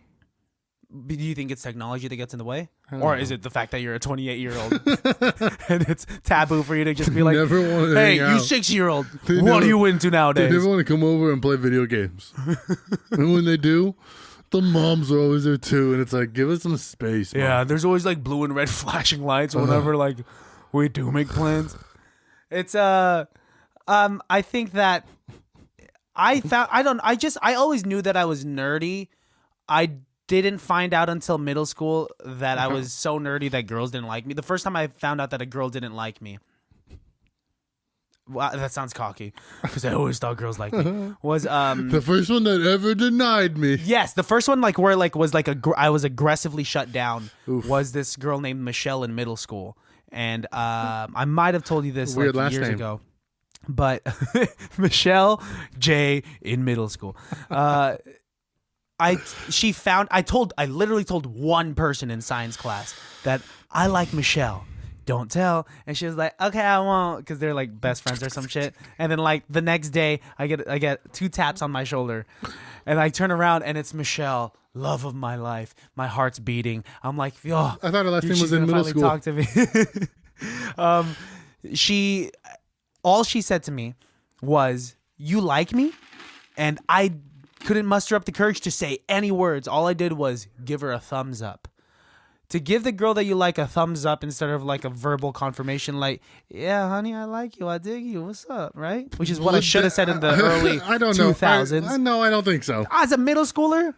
Do you think it's technology that gets in the way? Or is it the fact that you're a 28-year-old and it's taboo for you to just be like, hey, you 6-year-old, what are you into nowadays? They never want to come over and play video games. And when they do, the moms are always there too, and it's like, give us some space, Mom. Yeah, there's always like blue and red flashing lights whenever like we do make plans. It's I think that I always knew that I was nerdy. I didn't find out until middle school that I was so nerdy that girls didn't like me. The first time I found out that a girl didn't like me, well, that sounds cocky because I always thought girls liked me, was the first one that ever denied me. yes, the first one I was aggressively shut down. Was this girl named Michelle in middle school, and I might have told you this Weird like last years name. ago, but Michelle J in middle school. I literally told one person in science class that I like Michelle. Don't tell. And she was like, okay, I won't, because they're like best friends or some shit. And then like the next day I get 2 taps on my shoulder and I turn around and it's Michelle, love of my life. My heart's beating. I'm like, oh, I thought her last name she's was in gonna middle finally school. talk to me. All she said to me was, you like me? And I couldn't muster up the courage to say any words. All I did was give her a thumbs up. To give the girl that you like a thumbs up instead of like a verbal confirmation, like, yeah, honey, I like you, I dig you, what's up, right? Which is what I should have said in the early I don't know. 2000s. No, I don't think so. As a middle schooler,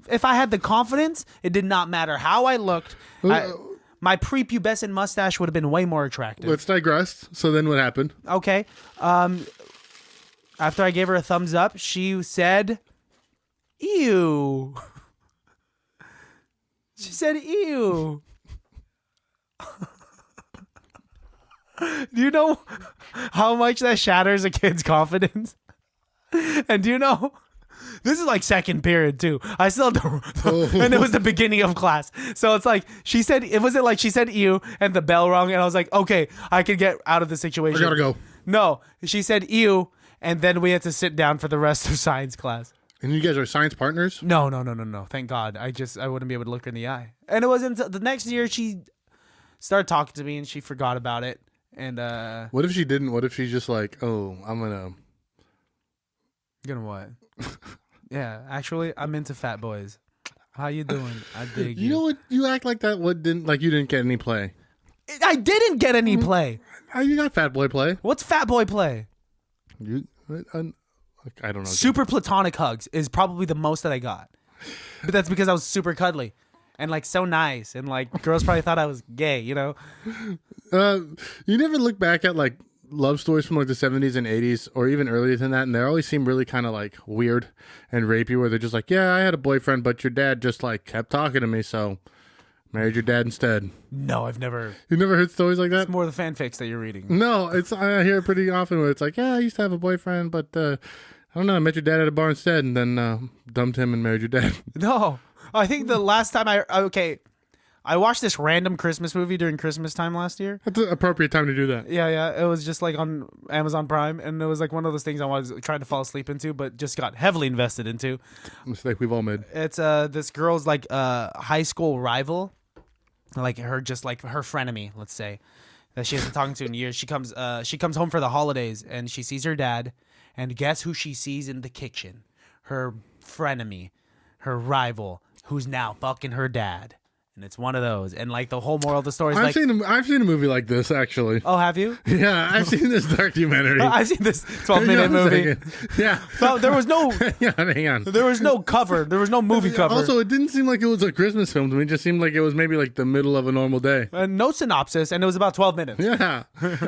if I had the confidence, it did not matter how I looked. My prepubescent mustache would have been way more attractive. Let's digress. So then what happened? Okay. After I gave her a thumbs up, she said, ew. She said, ew. Do you know how much that shatters a kid's confidence? And do you know, this is like second period too. I still don't, and it was the beginning of class. So it's like, she said ew, and the bell rung, and I was like, okay, I can get out of the situation. I gotta go. No, she said ew, and then we had to sit down for the rest of science class. And you guys are science partners? No. Thank God. I wouldn't be able to look her in the eye. And it wasn't until the next year she started talking to me and she forgot about it. And what if she didn't? What if she's just like, oh, I'm gonna what? Yeah, actually, I'm into fat boys. How you doing? I dig you. You know what? You act like that. What didn't like? You didn't get any play. I didn't get any play. How you got fat boy play? What's fat boy play? I don't know. Super platonic hugs is probably the most that I got. But that's because I was super cuddly and like so nice. And like girls probably thought I was gay, you know? You never look back at like love stories from like the 70s and 80s or even earlier than that, and they always seem really kind of like weird and rapey, where they're just like, yeah, I had a boyfriend, but your dad just like kept talking to me, so married your dad instead. No, I've never. You never heard stories like that? It's more the fanfics that you're reading. No, I hear it pretty often where it's like, yeah, I used to have a boyfriend, but I don't know, I met your dad at a bar instead, and then dumped him and married your dad. No, I think the last time I watched this random Christmas movie during Christmas time last year. That's an appropriate time to do that. Yeah. It was just like on Amazon Prime, and it was like one of those things I was trying to fall asleep into, but just got heavily invested into. Mistake we've all made. It's this girl's like high school rival, like her frenemy, let's say, that she hasn't talked to in years. She comes home for the holidays, and she sees her dad, and guess who she sees in the kitchen? Her frenemy, her rival, who's now fucking her dad. And it's one of those. And like the whole moral of the story is I've seen a movie like this, actually. Oh, have you? Yeah, I've seen this documentary. I've seen this 12-minute movie. Yeah. So there was no hang on. There was no cover. There was no movie cover. Also, it didn't seem like it was a Christmas film to me. It just seemed like it was maybe like the middle of a normal day. And no synopsis, and it was about 12 minutes. Yeah.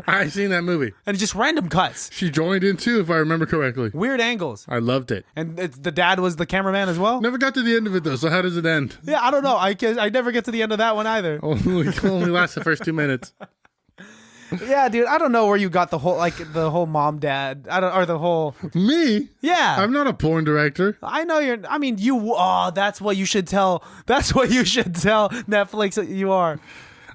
I've seen that movie. And just random cuts. She joined in too, if I remember correctly. Weird angles. I loved it. And the dad was the cameraman as well? Never got to the end of it though, so how does it end? Yeah, I don't know. I never get to the end of that one either. Only lasts the first 2 minutes. Yeah, dude, I don't know where you got the whole mom dad. The whole Me? Yeah. I'm not a porn director. I know that's what you should tell. That's what you should tell Netflix that you are.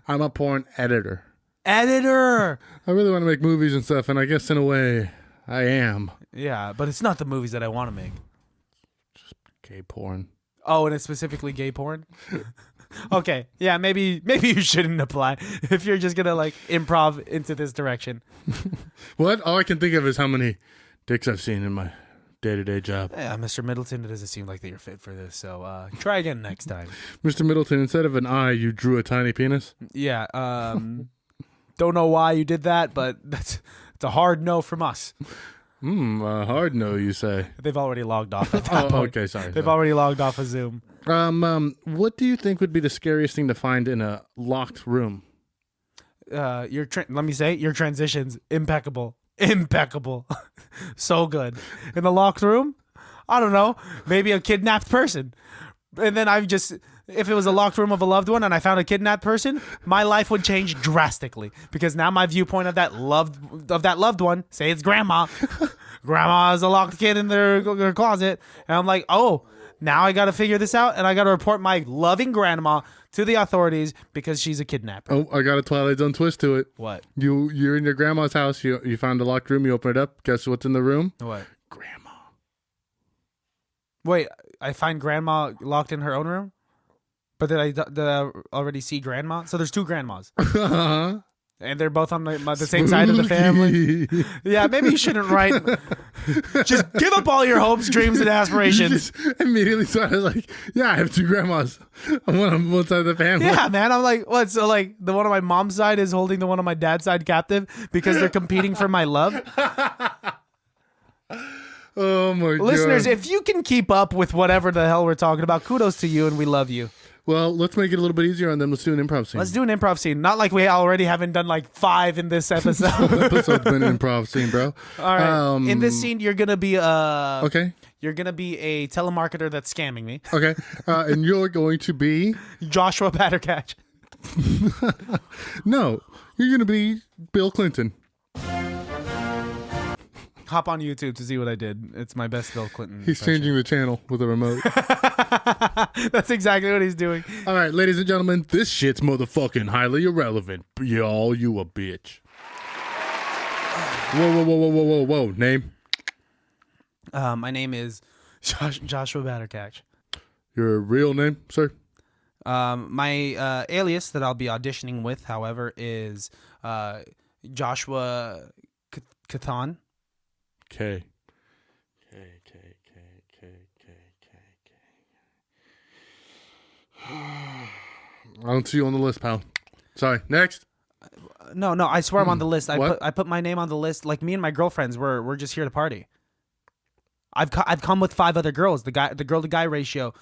I'm a porn editor. Editor. I really want to make movies and stuff, and I guess in a way I am. Yeah, but it's not the movies that I want to make. Just gay porn. Oh, and it's specifically gay porn? Okay, yeah, maybe you shouldn't apply if you're just gonna like improv into this direction. What? All I can think of is how many dicks I've seen in my day-to-day job. Yeah, Mr. Middleton, it doesn't seem like that you're fit for this, so try again next time. Mr. Middleton, instead of an eye, you drew a tiny penis? Yeah, don't know why you did that, but it's a hard no from us. Hard no, you say. They've already logged off at that point. Okay, sorry. They've already logged off of Zoom. What do you think would be the scariest thing to find in a locked room? Let me say, your transitions, impeccable. So good. In the locked room, I don't know, maybe a kidnapped person. And then if it was a locked room of a loved one and I found a kidnapped person, my life would change drastically because now my viewpoint of that loved one, say it's grandma. Grandma is a locked kid in their closet. And I'm like, oh, now I got to figure this out and I got to report my loving grandma to the authorities because she's a kidnapper. Oh, I got a Twilight Zone twist to it. What? You're in your grandma's house. You found a locked room. You open it up. Guess what's in the room? What? Grandma. Wait, I find grandma locked in her own room? But did I already see grandma? So there's two grandmas. And they're both on the same side of the family. Yeah, maybe you shouldn't write. Just give up all your hopes, dreams, and aspirations. You just immediately started like, yeah, I have two grandmas. I'm on one side of the family. Yeah, man. I'm like, what? So like the one on my mom's side is holding the one on my dad's side captive because they're competing for my love? Oh my god. Listeners, if you can keep up with whatever the hell we're talking about, kudos to you and we love you. Well, let's make it a little bit easier on them. Let's do an improv scene. Let's do an improv scene. Not like we already haven't done like 5 in this episode. Episode's been an improv scene, bro. All right. In this scene, you're gonna be okay. You're gonna be a telemarketer that's scamming me. Okay. And you're going to be Joshua Battercatch. No, you're gonna be Bill Clinton. Hop on YouTube to see what I did. It's my best Bill Clinton. He's changing the channel with a remote. That's exactly what he's doing. All right, ladies and gentlemen, this shit's motherfucking highly irrelevant. Y'all, you a bitch. Whoa. Name? My name is Joshua Battercatch. Your real name, sir? My alias that I'll be auditioning with, however, is Joshua Cathan. K. I don't see you on the list, pal. Sorry. Next. No, I swear I'm on the list. What? I put my name on the list. Like me and my girlfriends, we're just here to party. I've come with 5 other girls. The girl to guy ratio.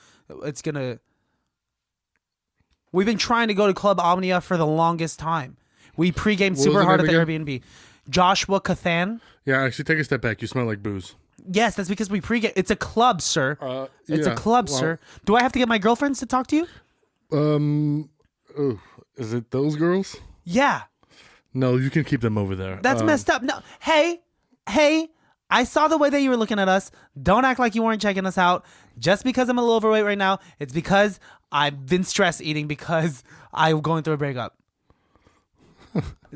We've been trying to go to Club Omnia for the longest time. We pre-gamed super hard at the Airbnb. Joshua Cathan. Yeah, actually, take a step back. You smell like booze. Yes, that's because we pre-game. It's a club, sir. It's a club, sir. Do I have to get my girlfriends to talk to you? Is it those girls? Yeah. No, you can keep them over there. That's messed up. No, hey, I saw the way that you were looking at us. Don't act like you weren't checking us out. Just because I'm a little overweight right now, it's because I've been stress eating because I'm going through a breakup.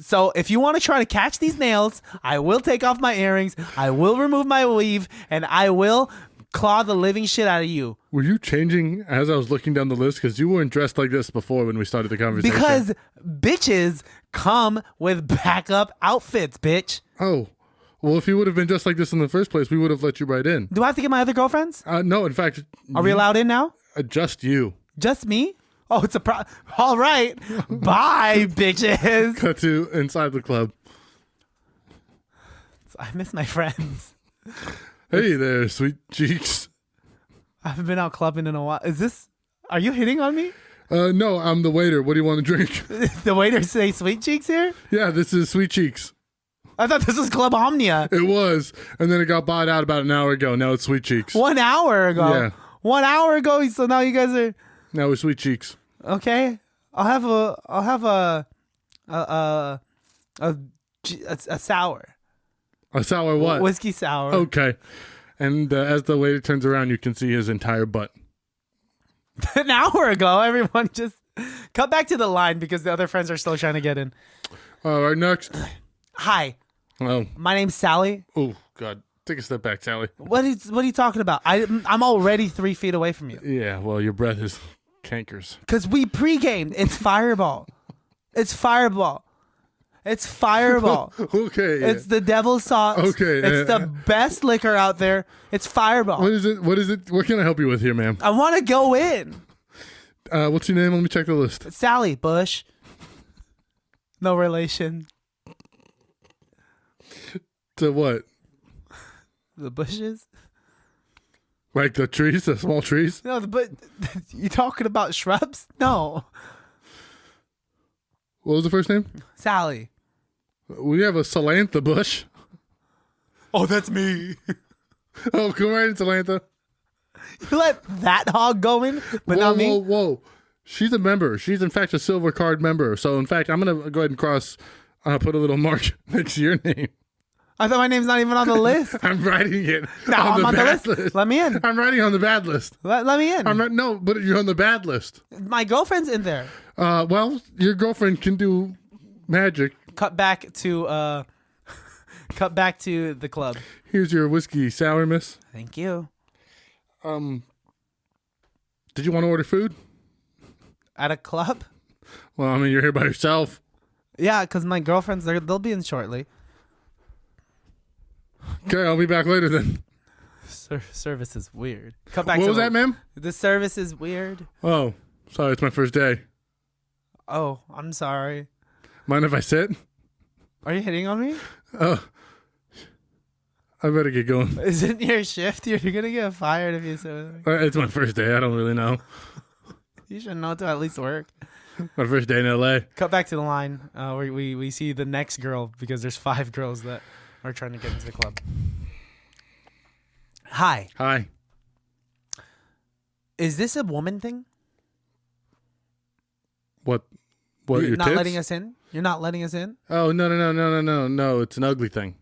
So if you want to try to catch these nails, I will take off my earrings, I will remove my weave, and I will claw the living shit out of you. Were you changing as I was looking down the list? Because you weren't dressed like this before when we started the conversation. Because bitches come with backup outfits, bitch. Oh. Well, if you would have been dressed like this in the first place, we would have let you right in. Do I have to get my other girlfriends? No, in fact. Are we allowed in now? Just you. Just me? Oh, it's a all right. Bye, bitches. Cut to inside the club. I miss my friends. Hey there, sweet cheeks. I haven't been out clubbing in a while. Are you hitting on me? No, I'm the waiter. What do you want to drink? The waiter say sweet cheeks here? Yeah, this is Sweet Cheeks. I thought this was Club Omnia. It was, and then it got bought out about an hour ago. Now it's Sweet Cheeks. 1 hour ago? Yeah. 1 hour ago, so now you guys are... Now we're Sweet Cheeks. Okay. I'll have a sour. A sour what? Whiskey sour. Okay. And as the waiter turns around, you can see his entire butt. An hour ago, everyone just cut back to the line because the other friends are still trying to get in. All right, next. Hi. Oh. My name's Sally. Oh, God. Take a step back, Sally. What are you talking about? I'm already 3 feet away from you. Yeah, well, your breath is cankers. Because we pre-gamed. It's Fireball. It's Fireball. It's Fireball. Okay. Yeah. It's the devil's sauce. Okay. It's the best liquor out there. It's Fireball. What is it? What can I help you with here, ma'am? I want to go in. What's your name? Let me check the list. Sally Bush. No relation. To what? The bushes? Like the trees, the small trees? No, but you talking about shrubs? No. What was the first name? Sally. We have a Salantha bush. Oh, that's me. Oh, come right in, Salantha. You let that hog go in, but not me? Whoa. She's a member. She's, in fact, a silver card member. So, in fact, I'm going to go ahead and put a little mark next to your name. I thought my name's not even on the list. I'm writing it No, on I'm the on bad the list. list. Let me in. I'm writing on the bad list. Let me in. No, but you're on the bad list. My girlfriend's in there. Well, your girlfriend can do magic. Cut back to the club. Here's your whiskey sour, miss. Thank you. Did you want to order food? At a club? Well, I mean, you're here by yourself. Yeah, because my girlfriend's there. They'll be in shortly. Okay, I'll be back later then. Service is weird. Cut back What to was that, ma'am? The service is weird. Oh, sorry, it's my first day. Oh, I'm sorry. Mind if I sit? Are you hitting on me? Oh, I better get going. Isn't your shift? You're gonna get fired if you say that. It's my first day. I don't really know. You should know to at least work. My first day in LA. Cut back to the line. We see the next girl because there's 5 girls that are trying to get into the club. Hi. Hi. Is this a woman thing? What? You're Your not tits? letting us in? You're not letting us in? Oh, no. It's an ugly thing.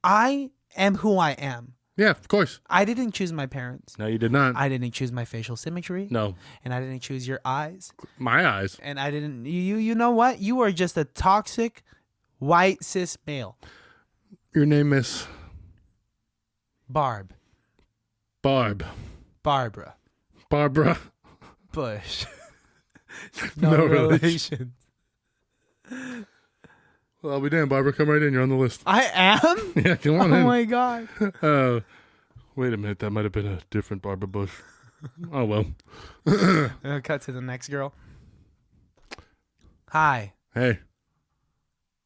I am who I am. Yeah, of course. I didn't choose my parents. No, you did not. I didn't choose my facial symmetry. No. And I didn't choose your eyes. My eyes. And I didn't. You know what? You are just a toxic white cis male. Your name is Barb. Barbara. Barbara. Bush. No relation. Well, I'll be damned, Barbara. Come right in. You're on the list. I am? Yeah, come on in. Oh my God. Wait a minute. That might have been a different Barbara Bush. Oh, well. Cut to the next girl. Hi. Hey.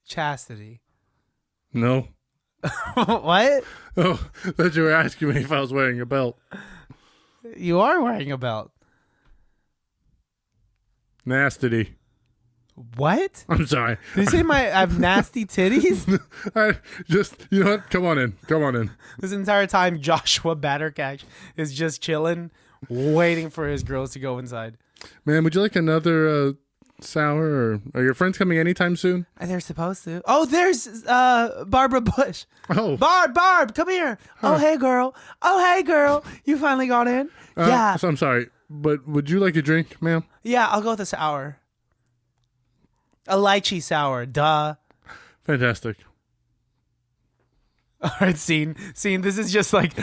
Chastity. No. What? Oh, thought you were asking me if I was wearing a belt. You are wearing a belt. Nastity. What? I'm sorry. Did you say I have nasty titties? You know what? Come on in. This entire time, Joshua Battercatch is just chilling, waiting for his girls to go inside. Man, would you like another sour? Or are your friends coming anytime soon? They're supposed to. Oh, there's Barbara Bush. Oh. Barb, come here. Huh. Oh, hey, girl. You finally got in? Yeah. So I'm sorry, but would you like a drink, ma'am? Yeah, I'll go with a sour. A lychee sour, duh. Fantastic. All right, scene. This is just like,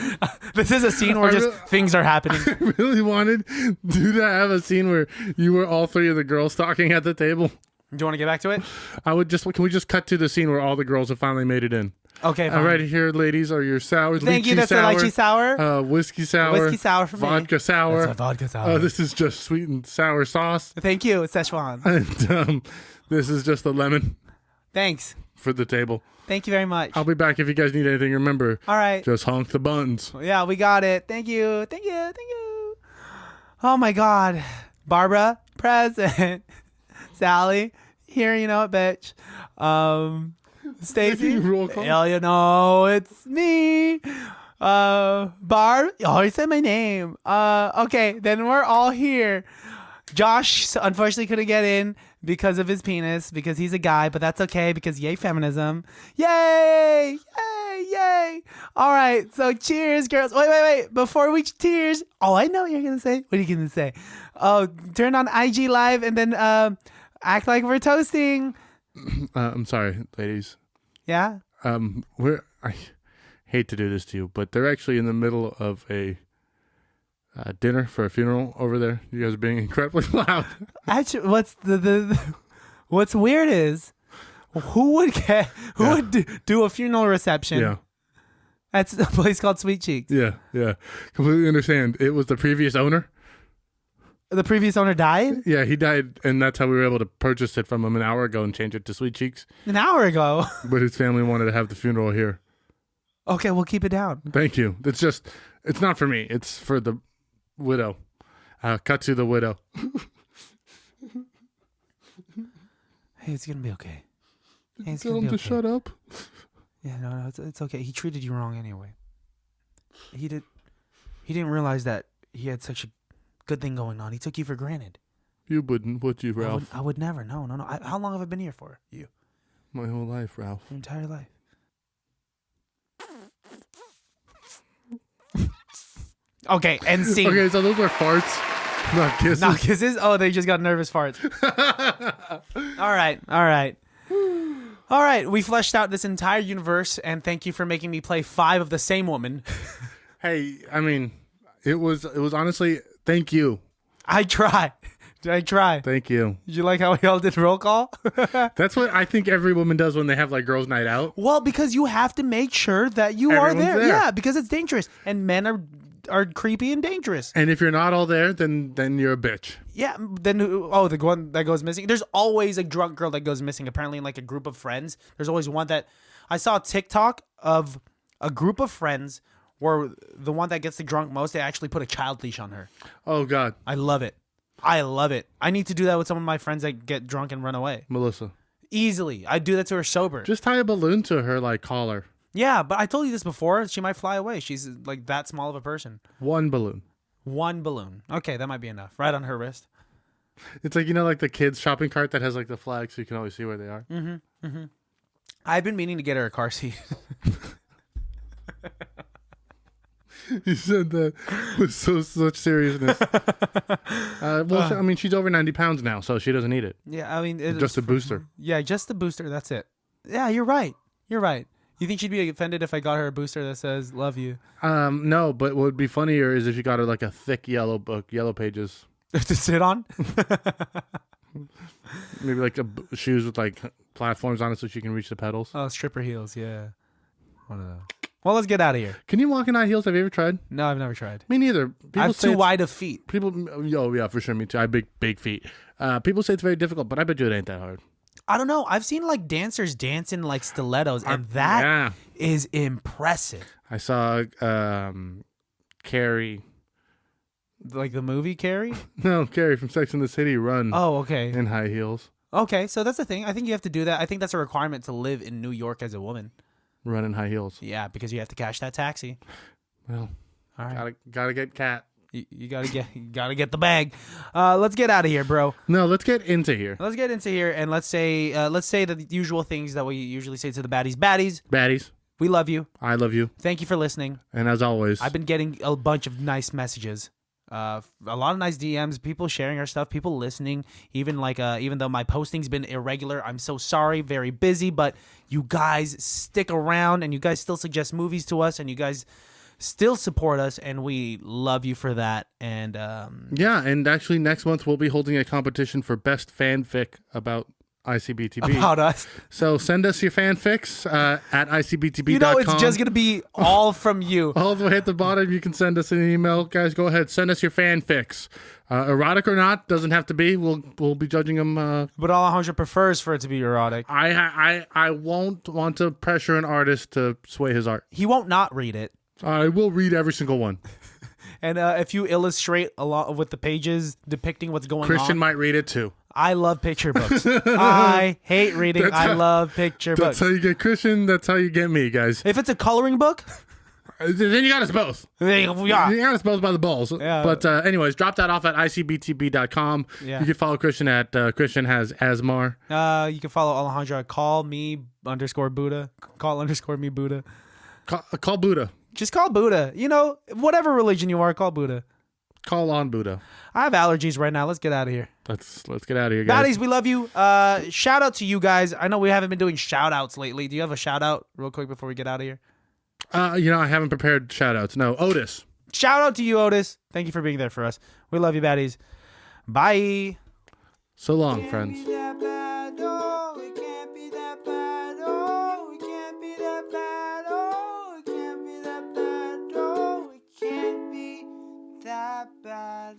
this is a scene where just things are happening. I really wanted you to have a scene where you were all 3 of the girls talking at the table. Do you want to get back to it? Can we just cut to the scene where all the girls have finally made it in? Okay, fine. All right, here, ladies, are your sours. Thank you, that's a lychee sour. Whiskey sour. Whiskey sour for me. Vodka sour. That's a vodka sour. This is just sweet and sour sauce. Thank you, it's Szechuan. And this is just a lemon Thanks. for the table. Thank you very much. I'll be back if you guys need anything. Remember, all right. just honk the buttons. Yeah, we got it. Thank you. Oh my God. Barbara, present. Sally, here, you know it, bitch. Stacy, Roll call. hell, you know it's me. Barb, oh, you said my name. Okay, then we're all here. Josh unfortunately couldn't get in because of his penis, because he's a guy, but that's okay because yay feminism. Yay! All right, so cheers, girls. Wait. Before we cheers, oh, I know what you're going to say. What are you going to say? Oh, turn on IG Live and then act like we're toasting. I'm sorry, ladies. Yeah? I hate to do this to you, but they're actually in the middle of a dinner for a funeral over there. You guys are being incredibly loud. Actually, what's weird is who would do a funeral reception? Yeah. That's a place called Sweet Cheeks. Yeah. Completely understand. It was the previous owner. The previous owner died? Yeah, he died, and that's how we were able to purchase it from him an hour ago and change it to Sweet Cheeks. An hour ago. But his family wanted to have the funeral here. Okay, we'll keep it down. Thank you. It's not for me. It's for the widow. Cut to the widow. Hey, it's gonna be okay. Hey, it's Tell gonna him be to okay. shut up. Yeah, no, it's okay. He treated you wrong anyway. He didn't realize that he had such a good thing going on. He took you for granted. You wouldn't, would you, Ralph? I would never. No. How long have I been here for? You? My whole life, Ralph. Your entire life. Okay, and scene. Okay, so those were farts, not kisses. Not kisses? Oh, they just got nervous farts. All right. We fleshed out this entire universe, and thank you for making me play 5 of the same woman. Hey, I mean, it was honestly, thank you. I try. Thank you. Did you like how we all did roll call? That's what I think every woman does when they have like girls' night out. Well, because you have to make sure that you are Everyone's there. there. Yeah, because it's dangerous, and men are creepy and dangerous. And if you're not all there, then you're a bitch. Yeah, then the one that goes missing. There's always a drunk girl that goes missing. Apparently, in like a group of friends, there's always one that I saw a TikTok of a group of friends where the one that gets the drunk most, they actually put a child leash on her. Oh God, I love it. I need to do that with some of my friends that get drunk and run away. Melissa, Easily. I do that to her sober. just tie a balloon to her like collar. Yeah, but I told you this before. She might fly away. She's like that small of a person. One balloon. One balloon. Okay, that might be enough. Right on her wrist. It's like, like the kids' shopping cart that has like the flag so you can always see where they are. I've been meaning to get her a car seat. You said that with such seriousness. I mean, she's over 90 pounds now, so she doesn't need it. Yeah, I mean... Just a booster. Yeah, just the booster. That's it. Yeah, you're right. You think she'd be offended if I got her a booster that says, love you? No, but what would be funnier is if you got her like a thick yellow book, Yellow Pages. To sit on? Maybe like shoes with like platforms on it so she can reach the pedals. Oh, stripper heels, yeah. One of those. Well, let's get out of here. Can you walk in high heels? Have you ever tried? No, I've never tried. Me neither. I have too wide of feet. Oh yeah, for sure. Me too. I have big feet. People say it's very difficult, but I bet you it ain't that hard. I don't know. I've seen like dancers dance in like stilettos, and that is impressive. I saw Carrie. Like the movie Carrie? No, Carrie from Sex and the City run. Oh, okay. In high heels. Okay, so that's the thing. I think you have to do that. I think that's a requirement to live in New York as a woman. Run in high heels. Yeah, because you have to cash that taxi. Well, all right. Gotta get cat. You gotta get the bag. Let's get out of here, bro. No, let's get into here. Let's get into here, and let's say the usual things that we usually say to the baddies. Baddies, we love you. I love you. Thank you for listening. And as always, I've been getting a bunch of nice messages. A lot of nice DMs, people sharing our stuff, people listening. Even though my posting's been irregular, I'm so sorry, very busy. But you guys stick around, and you guys still suggest movies to us, and you guys still support us, and we love you for that. And yeah, and actually next month we'll be holding a competition for best fanfic about ICBTB. About us. So send us your fanfics at ICBTB.com. You know, it's just going to be all from you. All the way at the bottom, you can send us an email. Guys, go ahead. Send us your fanfics. Erotic or not, doesn't have to be. We'll be judging them. But Alejandro prefers for it to be erotic. I won't want to pressure an artist to sway his art. He won't not read it. I will read every single one. And if you illustrate a lot with the pages depicting what's going on. Christian might read it too. I love picture books. I hate reading. I love picture books. That's how you get Christian. That's how you get me, guys. If it's a coloring book, then you got us both. Yeah. You got us both by the balls. Yeah. But anyways, drop that off at ICBTB.com. Yeah. You can follow Christian at Christian has Asmar. You can follow Alejandro at call me _Buddha. Call _me Buddha. Call Buddha. Just call Buddha. You know, whatever religion you are, call Buddha. Call on Buddha. I have allergies right now. Let's get out of here. Let's get out of here, guys. Baddies, we love you. Shout out to you guys. I know we haven't been doing shout outs lately. Do you have a shout out real quick before we get out of here? I haven't prepared shout outs. No, Otis. Shout out to you, Otis. Thank you for being there for us. We love you, baddies. Bye. So long, friends. Bad.